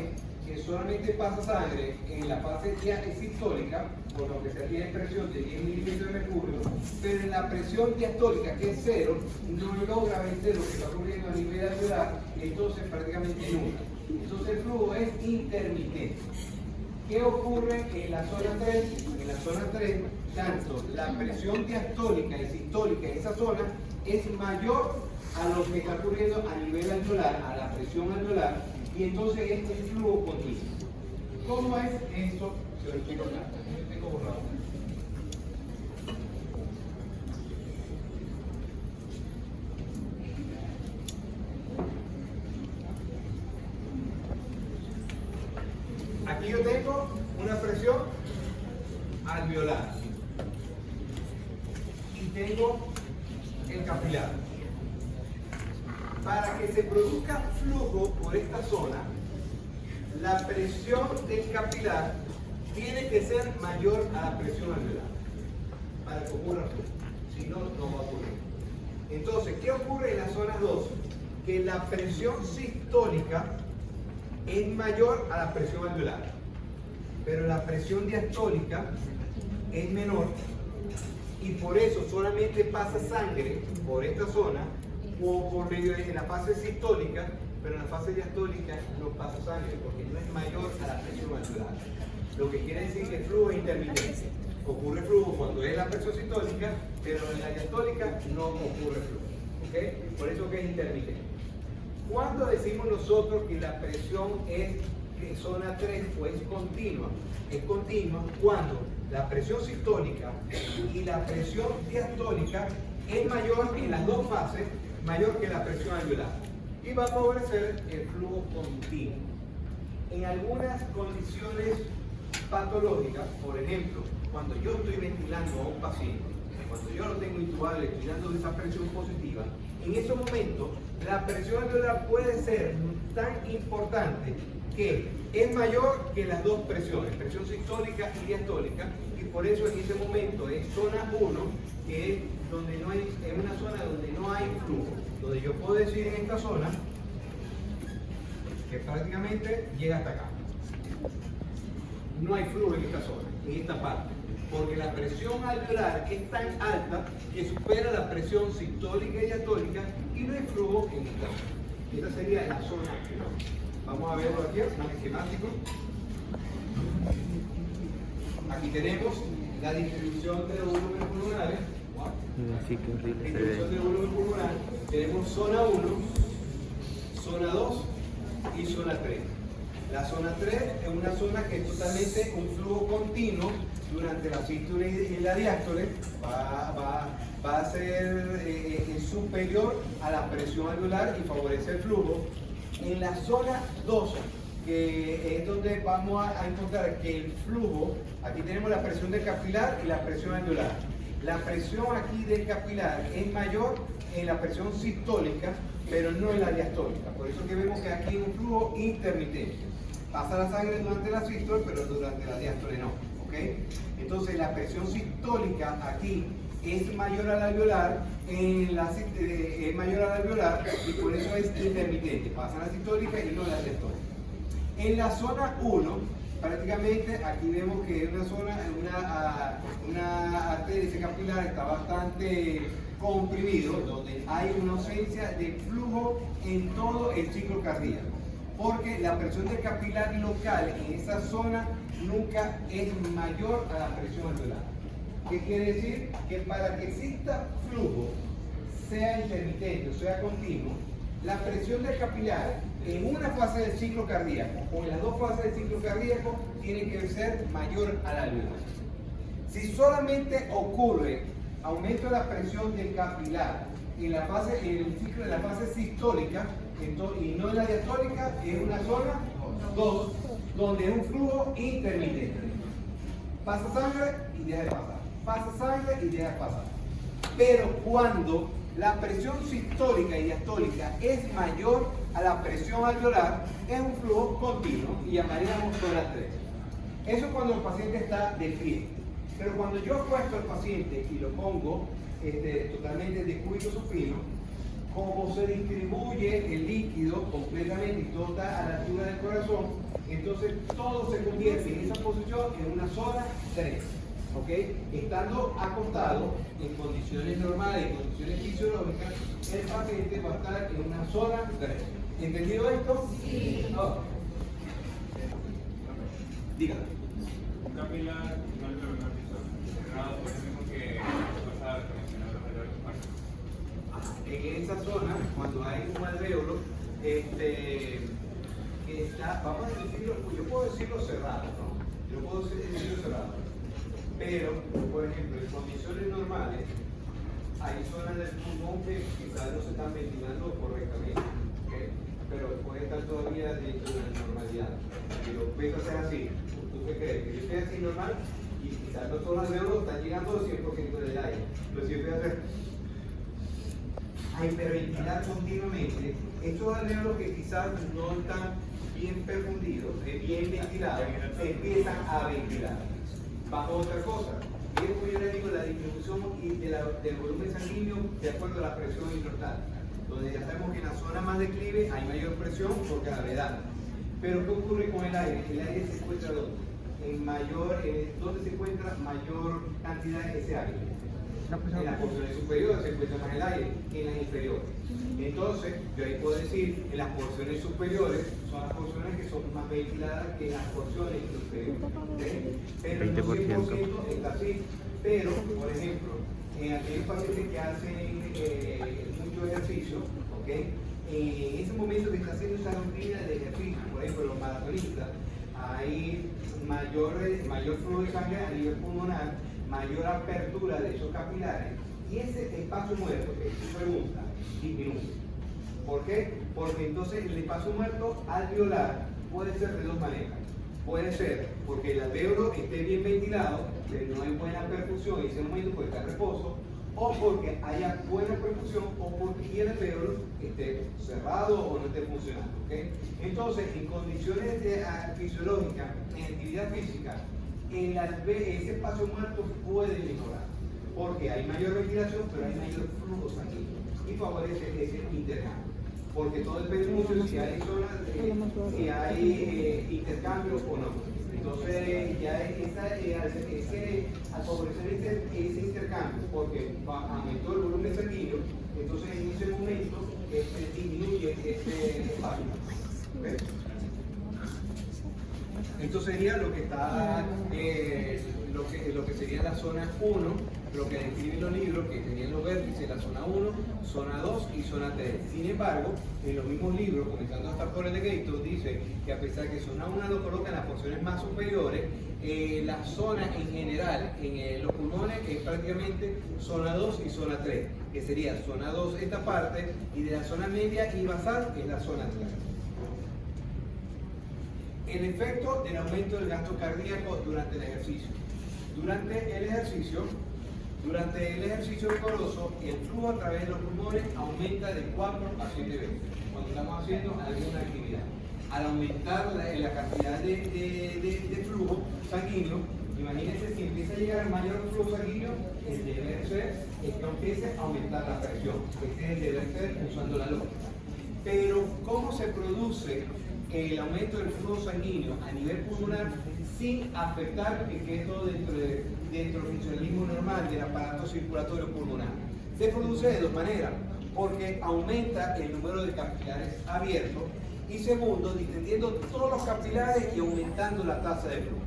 que solamente pasa sangre en la fase sistólica, por lo que se tiene presión de 10 milímetros de mercurio, pero en la presión diastólica, que es 0, no logra vencer lo que está ocurriendo a nivel alveolar, entonces prácticamente nula. Entonces el flujo es intermitente. ¿Qué ocurre en la zona 3? En la zona 3, tanto la presión diastólica y sistólica en esa zona es mayor a lo que está ocurriendo a nivel alveolar, a la presión alveolar, y entonces es el flujo continuo. ¿Cómo es esto? Se lo explico acá. Tengo borrado. Aquí yo tengo una presión alveolar y tengo el capilar. Para que se produzca flujo por esta zona, la presión del capilar tiene que ser mayor a la presión alveolar para que ocurra flujo. Si no, no va a ocurrir. Entonces, ¿qué ocurre en la zona 2? Que la presión sistólica es mayor a la presión alveolar, pero la presión diastólica es menor, y por eso solamente pasa sangre por esta zona o por medio de la fase sistólica, pero en la fase diastólica no pasa sangre porque no es mayor a la presión alveolar. Lo que quiere decir que el flujo es intermitente. Ocurre flujo cuando es la presión sistólica, pero en la diastólica no ocurre flujo. ¿Okay? Por eso que es intermitente. ¿Cuándo decimos nosotros que la presión es en zona 3 o es continua? Es continua cuando la presión sistólica y la presión diastólica es mayor en las dos fases, mayor que la presión alveolar, y va a favorecer el flujo continuo. En algunas condiciones patológicas, por ejemplo, cuando yo estoy ventilando a un paciente, cuando yo lo tengo intubado y estoy dando esa presión positiva, en esos momentos la presión alveolar puede ser tan importante que es mayor que las dos presiones, presión sistólica y diastólica, y por eso en ese momento es zona 1, que es donde no hay, es una zona donde no hay flujo, donde yo puedo decir en esta zona que prácticamente llega hasta acá. No hay flujo en esta zona, en esta parte, porque la presión alveolar es tan alta que supera la presión sistólica y diastólica y no hay flujo en esta zona. Esta sería la zona 1. Vamos a verlo aquí, un esquemático. Aquí tenemos la distribución de los volúmenes pulmonares. Sí, qué horrible se Distribución ve. de volumen pulmonar. Tenemos zona 1, zona 2 y zona 3. La zona 3 es una zona que es totalmente un flujo continuo durante la sístole y la diástole. Va a ser superior a la presión alveolar y favorece el flujo. En la zona 2, que es donde vamos a encontrar que el flujo, aquí tenemos la presión del capilar y la presión alveolar. La presión aquí del capilar es mayor en la presión sistólica, pero no en la diastólica. Por eso que vemos que aquí hay un flujo intermitente. Pasa la sangre durante la sístole, pero durante la diástole no. ¿Okay? Entonces la presión sistólica aquí es mayor a la alveolar, es mayor a la alveolar y por eso es intermitente. Pasa la sistólica y no la diastólica. En la zona 1, prácticamente aquí vemos que es una zona, una arteria capilar está bastante comprimido, donde hay una ausencia de flujo en todo el ciclo cardíaco, porque la presión del capilar local en esa zona nunca es mayor a la presión alveolar. ¿Qué quiere decir? Que para que exista flujo, sea intermitente o sea continuo, la presión del capilar en una fase del ciclo cardíaco o en las dos fases del ciclo cardíaco tiene que ser mayor a la alveolar. Si solamente ocurre aumento de la presión del capilar en el ciclo de la fase sistólica y no en la diastólica, es una zona 2 donde es un flujo intermitente. Pasa sangre y deja de pasar. Pasa sangre y deja de pasar. Pero cuando la presión sistólica y diastólica es mayor a la presión alveolar, es un flujo continuo y llamaríamos zona 3. Eso es cuando el paciente está de pie. Pero cuando yo acuesto al paciente y lo pongo totalmente de cúbito supino, como se distribuye el líquido completamente y todo está a la altura del corazón, entonces todo se convierte en esa posición en una zona 3. ¿Okay? Estando acostado en condiciones normales, en condiciones fisiológicas, el paciente va a estar en una zona 3. ¿Entendido esto? Sí. Oh. Dígame. Un capilar, un alveolar cerrado, por eso mismo que pasar con el alveolar en esa zona, cuando hay un alvéolo, que está, vamos a decirlo, yo puedo decirlo cerrado, ¿no? Yo puedo decirlo cerrado. Pero, por ejemplo, en condiciones normales, hay zonas del pulmón que quizás no se están ventilando correctamente, ¿okay? Pero puede estar todavía dentro de la normalidad. Si lo ves hacer así, ¿tú qué crees? Que yo estoy así normal y quizás no todos los alvéolos están llegando al 100% del aire. Pero si yo voy a hacer a hiperventilar continuamente, estos alvéolos que quizás no están bien perfundidos, bien ventilados, se empiezan a ventilar. Bajo otra cosa, es como yo le digo, la distribución del volumen sanguíneo de acuerdo a la presión hidrostática, donde ya sabemos que en la zona más declive hay mayor presión por gravedad. Pero ¿qué ocurre con el aire? El aire se encuentra ¿dónde? ¿Dónde se encuentra mayor cantidad de ese aire? En las porciones superiores se encuentra más el aire que en las inferiores. Entonces, yo ahí puedo decir, en las porciones superiores son las porciones que son más ventiladas que en las porciones inferiores. ¿Okay? Pero el 100% está así. Pero, por ejemplo, en aquellos pacientes que hacen mucho ejercicio, ¿okay? En ese momento que está haciendo esa rutina de ejercicio, por ejemplo, los maratonistas, hay mayor flujo de sangre a nivel pulmonar, mayor apertura de esos capilares y ese espacio muerto, que es tu pregunta, disminuye. ¿Por qué? Porque entonces el espacio muerto alveolar puede ser de dos maneras. Puede ser porque el alvéolo esté bien ventilado, pero no hay buena perfusión y en ese momento puede estar reposo, o porque haya buena perfusión o porque el alvéolo esté cerrado o no esté funcionando. ¿Okay? Entonces, en condiciones fisiológicas, en actividad física, ese espacio muerto puede mejorar porque hay mayor ventilación, pero hay mayor flujo sanguíneo y favorece ese intercambio. Porque todo depende mucho de si hay zonas, si hay intercambio o no. Entonces, ya al favorecer ese intercambio, porque aumentó el volumen sanguíneo, entonces en ese momento disminuye este espacio. ¿Okay? Esto sería lo que está, lo que sería la zona 1, lo que describen los libros, que tenían los vértices, la zona 1, zona 2 y zona 3. Sin embargo, en los mismos libros, comenzando hasta por el de Gator, dice que a pesar que zona 1 lo coloca en las porciones más superiores, la zona en general, en los pulmones, es prácticamente zona 2 y zona 3, que sería zona 2 esta parte, y de la zona media y basal es la zona 3. El efecto del aumento del gasto cardíaco durante el ejercicio. Durante el ejercicio vigoroso, el flujo a través de los pulmones aumenta de 4 a 7 veces cuando estamos haciendo alguna actividad. Al aumentar la cantidad de flujo sanguíneo, imagínense si empieza a llegar mayor flujo sanguíneo, el deber ser es que empiece a aumentar la presión. Este es el deber ser usando la lógica. Pero, ¿cómo se produce el aumento del flujo sanguíneo a nivel pulmonar sin afectar que quede todo dentro del funcionalismo normal del aparato circulatorio pulmonar? Se produce de dos maneras, porque aumenta el número de capilares abiertos y segundo, distendiendo todos los capilares y aumentando la tasa de flujo.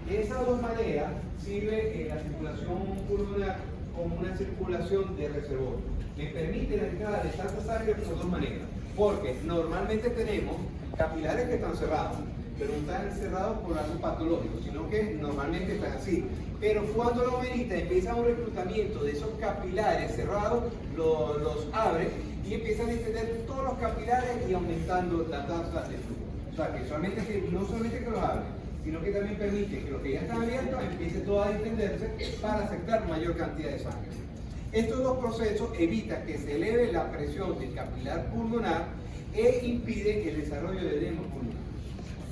De esas dos maneras sirve la circulación pulmonar como una circulación de reservorio. Me permite la entrada de tanta sangre por dos maneras, porque normalmente tenemos capilares que están cerrados, pero no están cerrados por algo patológico, sino que normalmente están así. Pero cuando la homenita empieza un reclutamiento de esos capilares cerrados, los abre y empiezan a extender todos los capilares y aumentando la tasa de flujo. O sea, que no solamente que los abre, sino que también permite que los que ya están abiertos empiece todo a distenderse para aceptar mayor cantidad de sangre. Estos dos procesos evitan que se eleve la presión del capilar pulmonar e impide el desarrollo de edema pulmonar.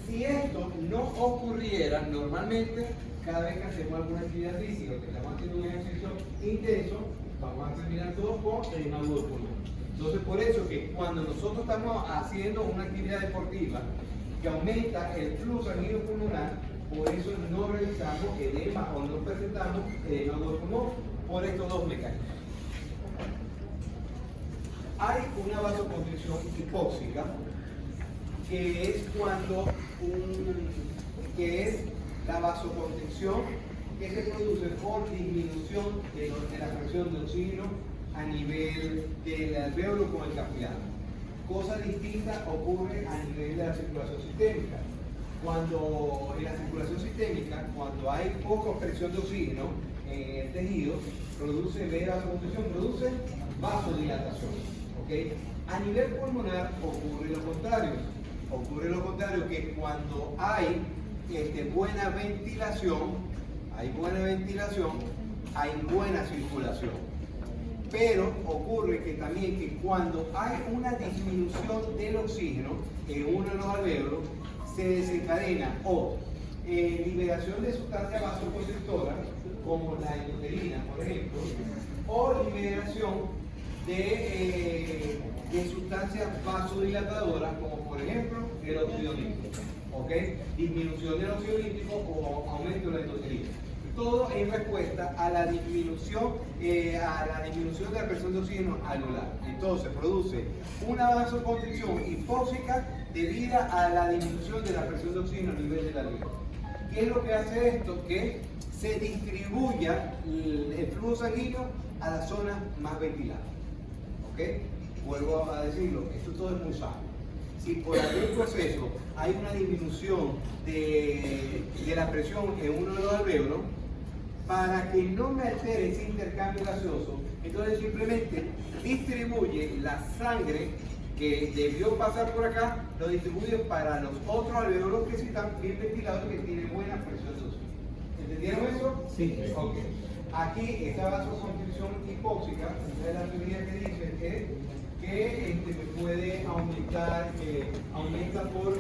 Si esto no ocurriera normalmente, cada vez que hacemos alguna actividad física, que estamos haciendo un ejercicio intenso, vamos a terminar todos con edema agudo pulmonar. Entonces, por eso que cuando nosotros estamos haciendo una actividad deportiva que aumenta el flujo sanguíneo pulmonar, por eso no realizamos edema o no presentamos edema agudo pulmonar, por estos dos mecanismos. Hay una vasoconstricción hipóxica, que es la vasoconstricción que se produce por disminución de la presión de oxígeno a nivel del alvéolo con el capilar. Cosa distinta ocurre a nivel de la circulación sistémica. Cuando en la circulación sistémica, cuando hay poca presión de oxígeno en el tejido, produce vasodilatación. ¿Okay? A nivel pulmonar ocurre lo contrario. Ocurre lo contrario, que cuando hay buena ventilación, hay buena circulación. Pero ocurre que también que cuando hay una disminución del oxígeno en uno de los alvéolos, se desencadena o liberación de sustancias vasoconstrictoras, como la endotelina, por ejemplo, o liberación de sustancias vasodilatadoras, como por ejemplo el óxido nítrico, ¿okay? Disminución del óxido nítrico o aumento de la endotelina. Todo en respuesta a la disminución de la presión de oxígeno anular. Entonces produce una vasoconstricción hipóxica debida a la disminución de la presión de oxígeno a nivel del alvéolo. ¿Qué es lo que hace esto? Que se distribuya el flujo sanguíneo a las zonas más ventiladas. ¿Ok? Vuelvo a decirlo, esto todo es muy sano. Si por algún proceso hay una disminución de la presión en uno de los alvéolos, para que no me altere ese intercambio gaseoso, entonces simplemente distribuye la sangre que debió pasar por acá, lo distribuye para los otros alvéolos que sí están bien ventilados y que tienen buena presión de oxígeno. ¿Entendieron eso? Sí. Ok. Aquí, esta vasoconstricción hipóxica, una de las teorías que dice que puede aumentar, aumenta por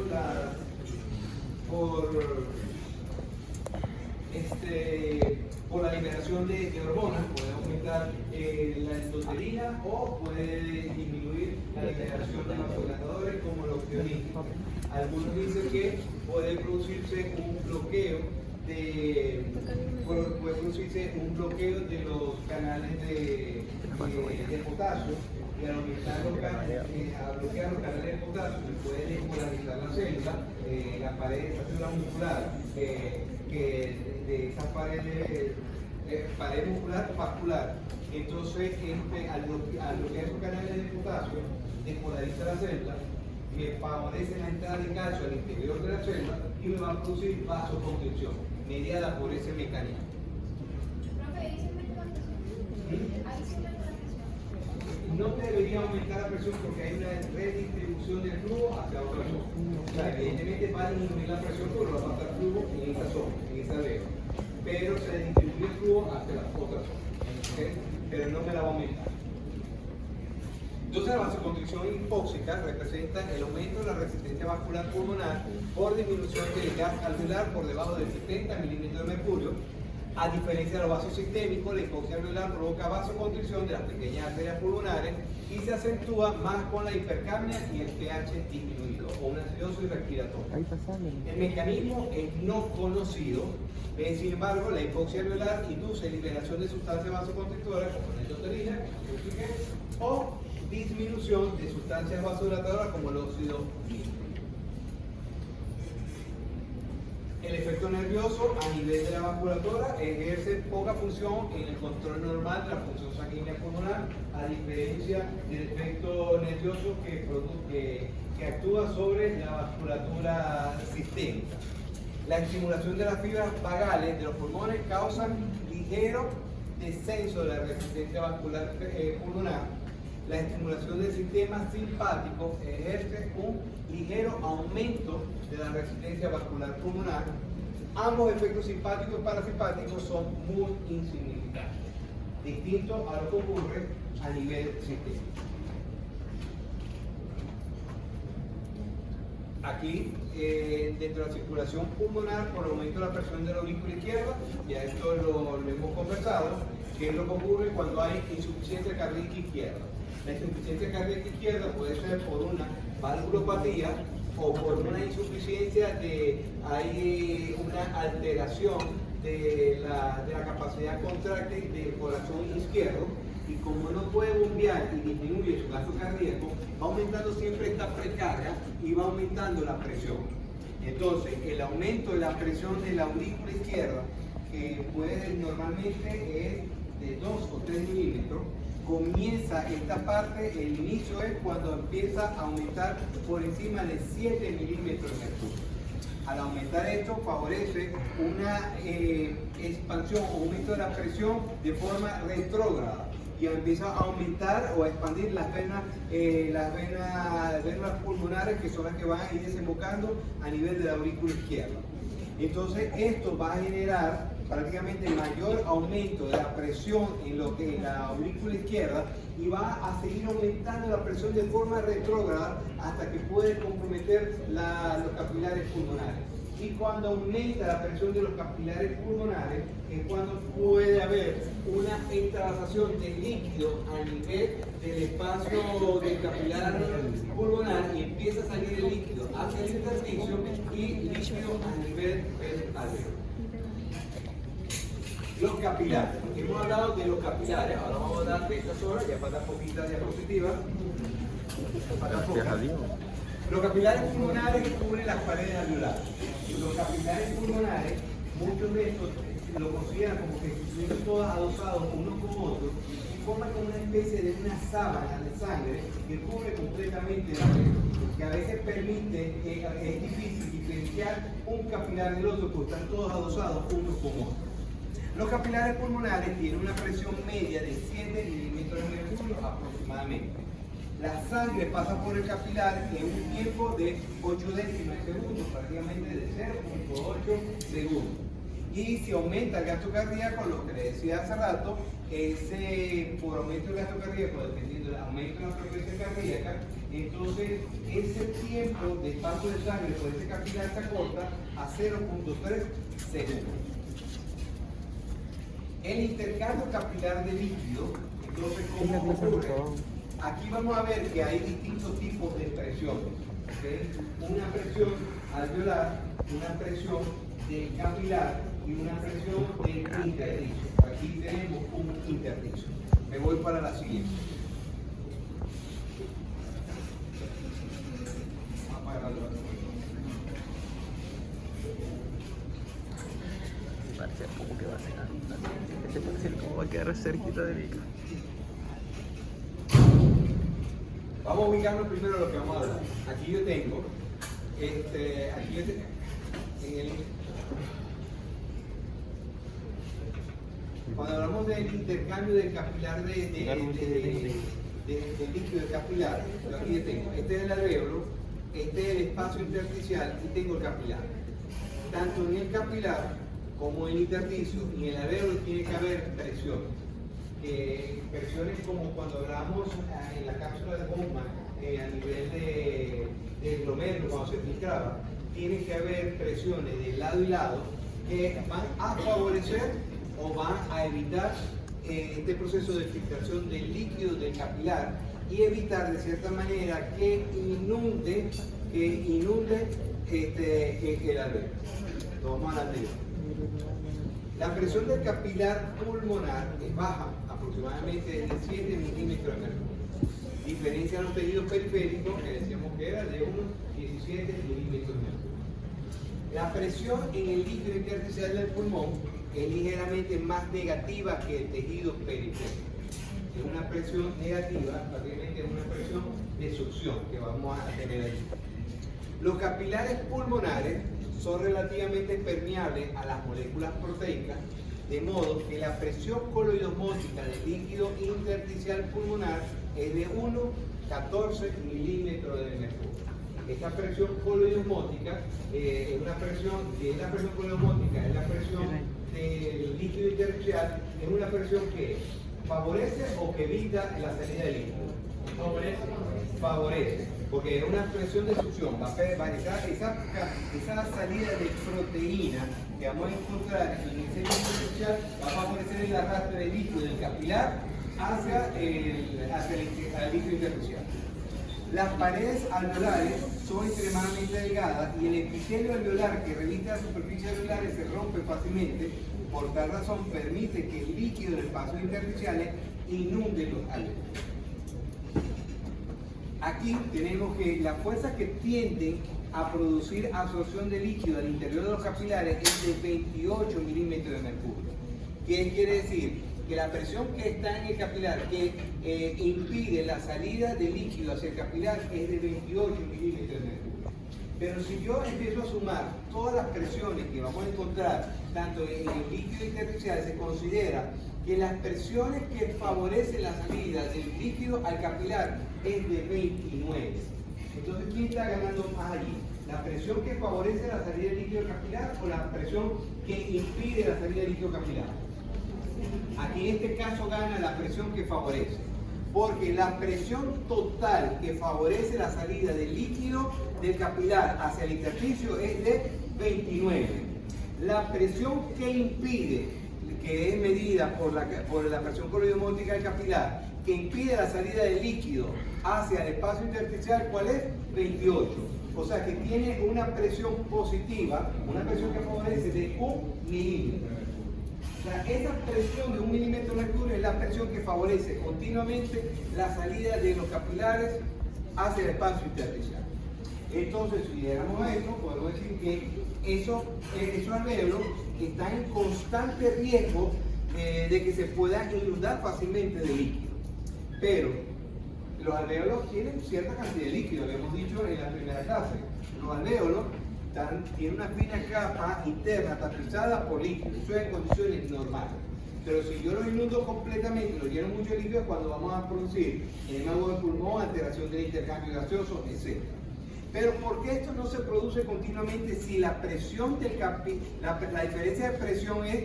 la liberación de hormonas, puede aumentar la endotelina o puede disminuir la liberación de vasodilatadores como los pionísticos. Algunos dicen que puede producirse un bloqueo de los canales de potasio, y al bloquear los canales de potasio se puede despolarizar la célula, la pared de esa célula muscular, de esas paredes, pared muscular vascular. Entonces, al bloquear esos canales de potasio, despolariza la célula, me favorece la entrada de calcio al interior de la célula y me va a producir vasoconstricción, mediada por ese mecanismo. No debería aumentar la presión porque hay una redistribución del flujo hacia otra zona. O sea, evidentemente va a disminuir la presión porque va a pasar flujo en esa zona, en esa vena. Pero se distribuye el flujo hacia las otras zonas. ¿Okay? Pero no me la va a aumentar. Entonces, la vasoconstricción hipóxica representa el aumento de la resistencia vascular pulmonar por disminución del gas alveolar por debajo de 70 milímetros de mercurio. A diferencia de los vasos sistémicos, la hipoxia alveolar provoca vasoconstricción de las pequeñas arterias pulmonares y se acentúa más con la hipercapnia y el pH disminuido o una acidosis respiratoria. El mecanismo es no conocido, sin embargo, la hipoxia alveolar induce liberación de sustancias vasoconstrictoras como la endotelina o disminución de sustancias vasodilatadoras como el óxido nítrico. El efecto nervioso a nivel de la vasculatura ejerce poca función en el control normal de la función sanguínea pulmonar, a diferencia del efecto nervioso que actúa sobre la vasculatura sistémica. La estimulación de las fibras vagales de los pulmones causa ligero descenso de la resistencia vascular pulmonar. La estimulación del sistema simpático ejerce un ligero aumento de la resistencia vascular pulmonar. Ambos efectos simpáticos y parasimpáticos son muy insignificantes, distintos a lo que ocurre a nivel sistémico. Aquí, dentro de la circulación pulmonar, por el aumento de la presión de la aurícula izquierda, ya esto lo hemos conversado, que es lo que ocurre cuando hay insuficiencia cardíaca izquierda. La insuficiencia cardíaca izquierda puede ser por una valvulopatía o por una insuficiencia hay una alteración de la capacidad contráctil del corazón izquierdo, y como no puede bombear y disminuye su gasto cardíaco, va aumentando siempre esta precarga y va aumentando la presión. Entonces, el aumento de la presión de la aurícula izquierda, que puede normalmente es de 2 o 3 milímetros, comienza esta parte, el inicio es cuando empieza a aumentar por encima de 7 milímetros de mercurio. Al aumentar esto favorece una expansión o aumento de la presión de forma retrógrada y empieza a aumentar o a expandir las venas pulmonares, que son las que van a ir desembocando a nivel de la aurícula izquierda. Entonces esto va a generar prácticamente mayor aumento de la presión en lo que es la aurícula izquierda, y va a seguir aumentando la presión de forma retrógrada hasta que puede comprometer los capilares pulmonares. Y cuando aumenta la presión de los capilares pulmonares es cuando puede haber una extravasación de líquido a nivel del espacio del capilar pulmonar, y empieza a salir el líquido hacia el intersticio y líquido a nivel del alveolo. Los capilares. Hemos hablado de los capilares, ahora vamos a hablar de esta zona, ya falta poquita diapositiva. Los capilares pulmonares cubren las paredes alveolares. Los capilares pulmonares, muchos de estos lo consideran como que estuvieron todos adosados unos con otros y forman como una especie de una sábana de sangre que cubre completamente la pared, que a veces permite, es difícil diferenciar un capilar del otro porque están todos adosados unos con otros. Los capilares pulmonares tienen una presión media de 7 milímetros de mercurio aproximadamente. La sangre pasa por el capilar en un tiempo de 0,8 segundos, prácticamente de 0,8 segundos. Y si aumenta el gasto cardíaco, lo que le decía hace rato, por aumento del gasto cardíaco, dependiendo del aumento de la frecuencia cardíaca, entonces ese tiempo de paso de sangre por ese capilar se acorta a 0.3 segundos. El intercambio capilar de líquido, entonces, ¿cómo ocurre? Aquí vamos a ver que hay distintos tipos de presión. ¿Okay? Una presión alveolar, una presión del capilar y una presión del intersticio. Aquí tenemos un intersticio. Me voy para la siguiente. Parece como que va a cenar. Este parece como va a quedar cerquita de mí. Vamos a ubicarnos primero lo que vamos a hablar. Aquí yo tengo, cuando hablamos del intercambio del capilar del líquido del capilar, yo aquí yo tengo, este es el alvéolo, este es el espacio intersticial y tengo el capilar. Tanto en el capilar como en el intersticio y en el alvéolo tiene que haber presión. Presiones como cuando hablamos en la cápsula de Bowman a nivel del glomérulo cuando se filtraba, tiene que haber presiones de lado y lado que van a favorecer o van a evitar este proceso de filtración del líquido del capilar y evitar de cierta manera que inunde el alvéolo. Vamos a la anterior. La presión del capilar pulmonar es baja, aproximadamente de 7 milímetros de mercurio. Diferencia a los tejidos periféricos, que decíamos que era de unos 17 milímetros de mercurio. La presión en el líquido intersticial del pulmón es ligeramente más negativa que el tejido periférico. Es una presión negativa, prácticamente es una presión de succión que vamos a tener aquí. Los capilares pulmonares son relativamente permeables a las moléculas proteicas, de modo que la presión coloidosmótica del líquido intersticial pulmonar es de 1,14 milímetros de mercurio. Esta presión coloidosmótica es una presión, la presión coloidosmótica es la presión del líquido intersticial, es una presión que favorece o que evita la salida del líquido. Favorece, porque es una presión de succión. Esa salida de proteína que vamos a encontrar en ese líquido intersticial va a favorecer el arrastre del líquido del capilar hacia el líquido intersticial. Las paredes alveolares son extremadamente delgadas y el epitelio alveolar que reviste las superficies alveolares se rompe fácilmente. Por tal razón permite que el líquido de los espacios intersticiales inunde los alveolos. Aquí tenemos que la fuerza que tiende a producir absorción de líquido al interior de los capilares es de 28 milímetros de mercurio. ¿Qué quiere decir? Que la presión que está en el capilar, que impide la salida de líquido hacia el capilar, es de 28 milímetros de mercurio. Pero si yo empiezo a sumar todas las presiones que vamos a encontrar, tanto en el líquido intersticial, se considera que las presiones que favorecen la salida del líquido al capilar es de 29. Entonces, ¿quién está ganando más allí? ¿La presión que favorece la salida del líquido capilar o la presión que impide la salida del líquido capilar? Aquí en este caso gana la presión que favorece, porque la presión total que favorece la salida del líquido del capilar hacia el intersticio es de 29. La presión que impide, que es medida por la presión coloidosmótica del capilar, que impide la salida del líquido hacia el espacio intersticial, ¿cuál es? 28. O sea que tiene una presión positiva, una presión que favorece de 1 milímetro. O sea, esa presión de 1 milímetro de mercurio es la presión que favorece continuamente la salida de los capilares hacia el espacio intersticial. Entonces, si llegamos a eso, podemos decir que esos alvéolos están en constante riesgo de que se pueda inundar fácilmente de líquido. Pero los alvéolos tienen cierta cantidad de líquido, lo hemos dicho en la primera clase. Los alvéolos tienen una fina capa interna tapizada por líquido, eso es en condiciones normales. Pero si yo los inundo completamente, los lleno mucho de líquido, cuando vamos a producir edema agudo de pulmón, alteración del intercambio gaseoso, etc. Pero ¿por qué esto no se produce continuamente si la presión del la diferencia de presión es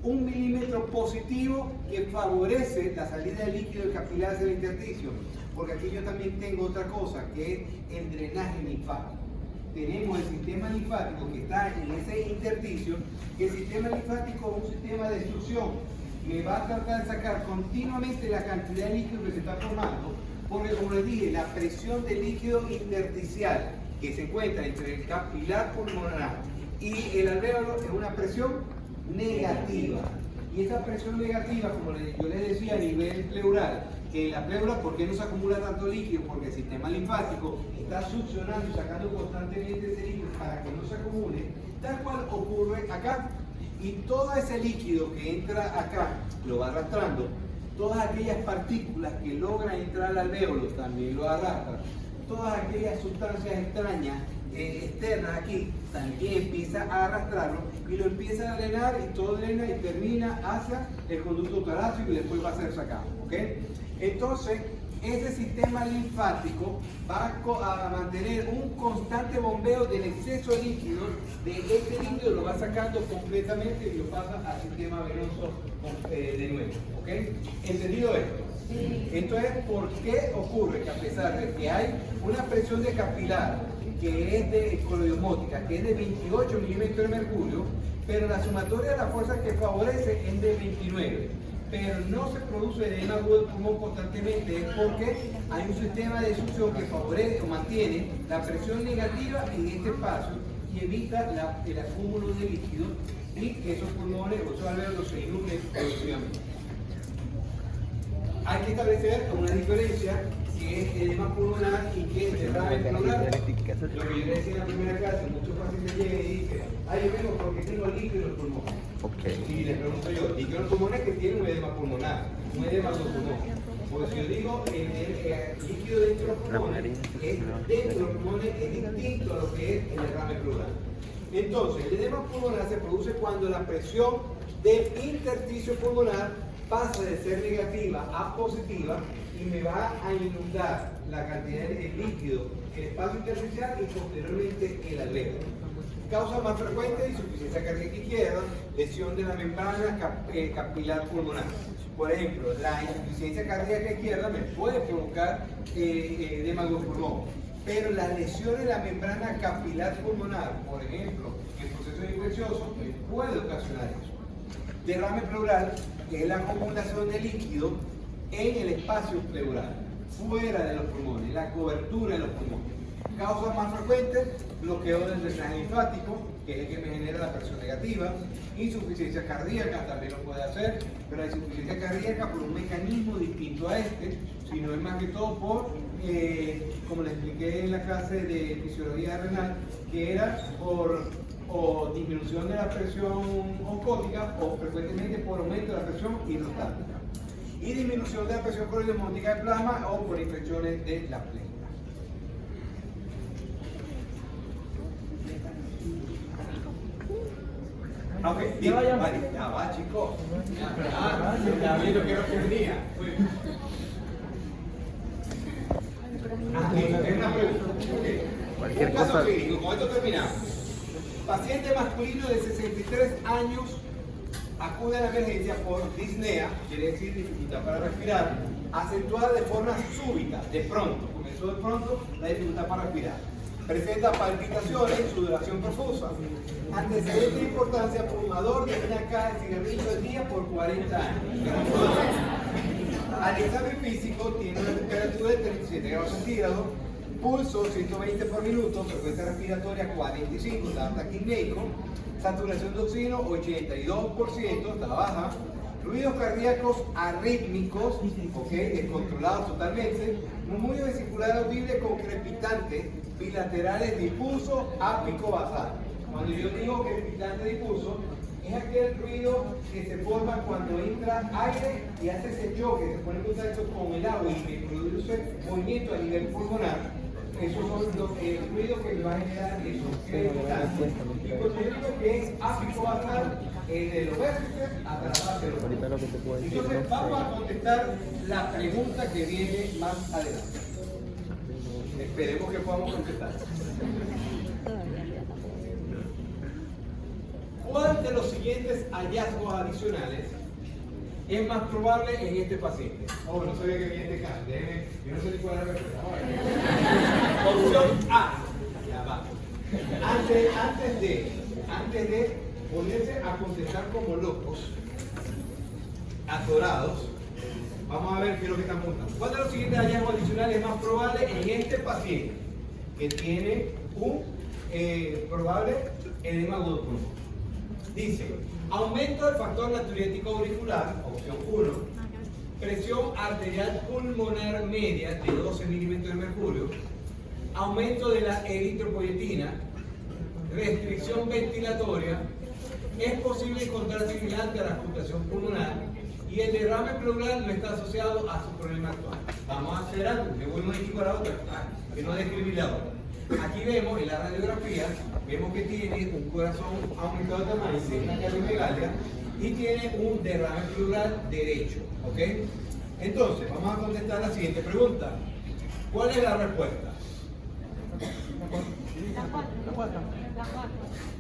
1 milímetro positivo que favorece la salida del líquido del capilar hacia el intersticio? Porque aquí yo también tengo otra cosa, que es el drenaje linfático. Tenemos el sistema linfático que está en ese intersticio, que el sistema linfático es un sistema de succión que va a tratar de sacar continuamente la cantidad de líquido que se está formando, porque como les dije, la presión del líquido intersticial que se encuentra entre el capilar pulmonar y el alvéolo es una presión negativa. Y esa presión negativa, como yo les decía a nivel pleural, que en la pleura, ¿por qué no se acumula tanto líquido? Porque el sistema linfático está succionando y sacando constantemente ese líquido para que no se acumule, tal cual ocurre acá. Y todo ese líquido que entra acá lo va arrastrando. Todas aquellas partículas que logran entrar al alvéolo también lo arrastran. Todas aquellas sustancias extrañas externas aquí también empieza a arrastrarlo y lo empieza a drenar y todo drena y termina hacia el conducto torácico y después va a ser sacado. ¿Ok? Entonces, ese sistema linfático va a mantener un constante bombeo del exceso de líquido, de este líquido lo va sacando completamente y lo pasa al sistema venoso de nuevo. ¿Ok? ¿Entendido esto? Entonces, ¿por qué ocurre que a pesar de que hay una presión de capilar que es de coloidosmótica, que es de 28 milímetros de mercurio, pero la sumatoria de las fuerzas que favorece es de 29? Pero no se produce edema agudo del pulmón constantemente, es porque hay un sistema de succión que favorece o mantiene la presión negativa en este espacio y evita el acúmulo de líquido y que esos pulmones o esos alvéolos se inunden progresivamente. Hay que establecer una diferencia que es edema pulmonar y que es derrame pleural. Lo que yo le decía en la primera clase, muchos pacientes llegan y dicen, yo vengo porque tengo líquido en el pulmón. Okay. Y les pregunto yo, líquido en el pulmón es que tiene un edema pulmonar, un edema del pulmón. Porque si yo digo el líquido dentro de los pulmones, dentro de los pulmones es distinto a lo que es el derrame pleural. Entonces, el edema pulmonar se produce cuando la presión del intersticio pulmonar pasa de ser negativa a positiva y me va a inundar la cantidad de líquido, el espacio intersticial y posteriormente el alvéolo. Causa más frecuente: insuficiencia cardíaca izquierda, lesión de la membrana capilar pulmonar. Por ejemplo, la insuficiencia cardíaca izquierda me puede provocar edema del pulmón, pero la lesión de la membrana capilar pulmonar, por ejemplo, el proceso infeccioso, me puede ocasionar eso. Derrame pleural es la acumulación de líquido en el espacio pleural, fuera de los pulmones, la cobertura de los pulmones. Causas más frecuentes: bloqueo del drenaje linfático, que es el que me genera la presión negativa. Insuficiencia cardíaca también lo puede hacer, pero la insuficiencia cardíaca por un mecanismo distinto a este, sino es más que todo por, como les expliqué en la clase de fisiología renal, que era por o disminución de la presión oncótica o frecuentemente por aumento de la presión hidrostática. Y disminución de la presión coloidosmótica de plasma o por infecciones de la pleura. Ok, bien, vale, ya va, chicos. Ya vi lo que no tenía. Es una pregunta. Cualquier Un caso cosa. clínico, con esto terminamos. Paciente masculino de 63 años acude a la emergencia por disnea, quiere decir dificultad para respirar, acentuada de forma súbita, de pronto, comenzó de pronto la dificultad para respirar. Presenta palpitaciones, sudoración profusa. Antecedente de importancia: fumador de una caja de cigarrillos al día por 40 años. Al examen físico tiene una temperatura de 37 grados centígrados, pulso 120 por minuto, frecuencia respiratoria 45, está taquipneico, saturación de oxígeno 82%, está baja, ruidos cardíacos arrítmicos, descontrolados totalmente, murmullo vesicular audible con crepitantes bilaterales difuso ápico basal. Cuando yo digo crepitante difuso, es aquel ruido que se forma cuando entra aire y hace ese choque, se pone en contacto con el agua y me produce movimiento a nivel pulmonar. Esos son los ruidos que me va a generar eso. Y cuando yo digo que es ápico basal, de los vértices hasta la base de los vértices. Entonces vamos a contestar la pregunta que viene más adelante. Esperemos que podamos contestar. ¿Cuál de los siguientes hallazgos adicionales es más probable en este paciente? Oh, no sabía que había este caso. Yo no sé ni cuál era la respuesta. Opción A. Ya va. Antes de ponerse a contestar como locos, atorados, vamos a ver qué es lo que están montando. ¿Cuál de los siguientes hallazgos adicionales es más probable en este paciente que tiene un probable edema agudo del pulmón? Dice, aumento del factor natriurético auricular, opción 1, presión arterial pulmonar media de 12 milímetros de mercurio, aumento de la eritropoyetina, restricción ventilatoria, es posible encontrar similar a la ocultación pulmonar y el derrame pleural no está asociado a su problema actual. Vamos a hacer algo, me voy modificar la otra, que no describí la otra. Aquí vemos en la radiografía, vemos que tiene un corazón aumentado de tamaño, tiene una cardiomegalia y tiene un derrame pleural derecho, ¿ok? Entonces, vamos a contestar la siguiente pregunta. ¿Cuál es la respuesta?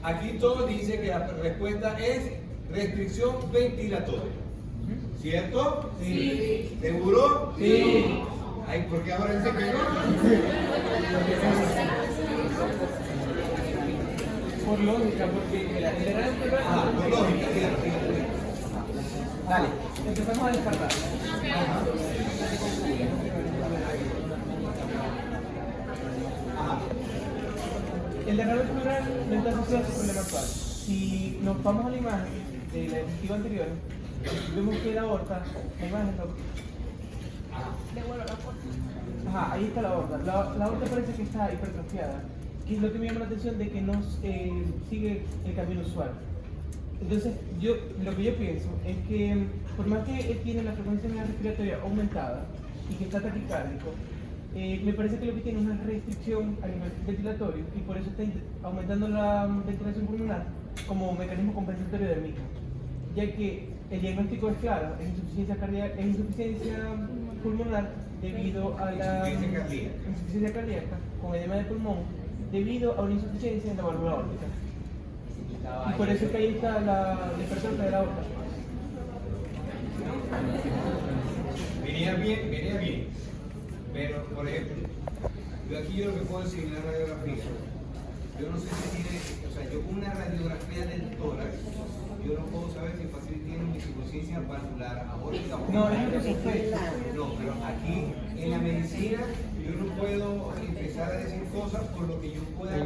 Aquí todo dice que la respuesta es restricción ventilatoria. ¿Cierto? Sí. ¿Seguro? Sí. Ay, ¿por qué ahora dice que no? Por lógica, porque el derrame pleural. Por lógica, Dale, empezamos a descartar. El derrame pleural no está asociado a su problema actual. Si nos vamos a la imagen de la diapositiva anterior, vemos que la aorta, la imagen ajá, ahí está la aorta. La aorta parece que está hipertrofiada, que es lo que me llama la atención de que no sigue el camino usual. Entonces, lo que yo pienso es que por más que él tiene la frecuencia respiratoria aumentada y que está taquicárdico, me parece que lo que tiene es una restricción a nivel ventilatorio y por eso está aumentando la ventilación pulmonar como mecanismo compensatorio del mismo, ya que el diagnóstico es claro, es insuficiencia pulmonar debido a la insuficiencia cardíaca con edema de pulmón debido a una insuficiencia en la válvula aórtica. Y por eso es que ahí está la hipertrofia de la aorta. Venía bien. Pero, por ejemplo, yo lo que puedo decir en la radiografía, yo no sé si tiene, o sea, yo con una radiografía del tórax, yo no puedo saber si el paciente tiene una insuficiencia valvular aórtica o no. Es lo que sospecho. No, pero aquí en la medicina yo no puedo empezar a decir cosas por lo que yo pueda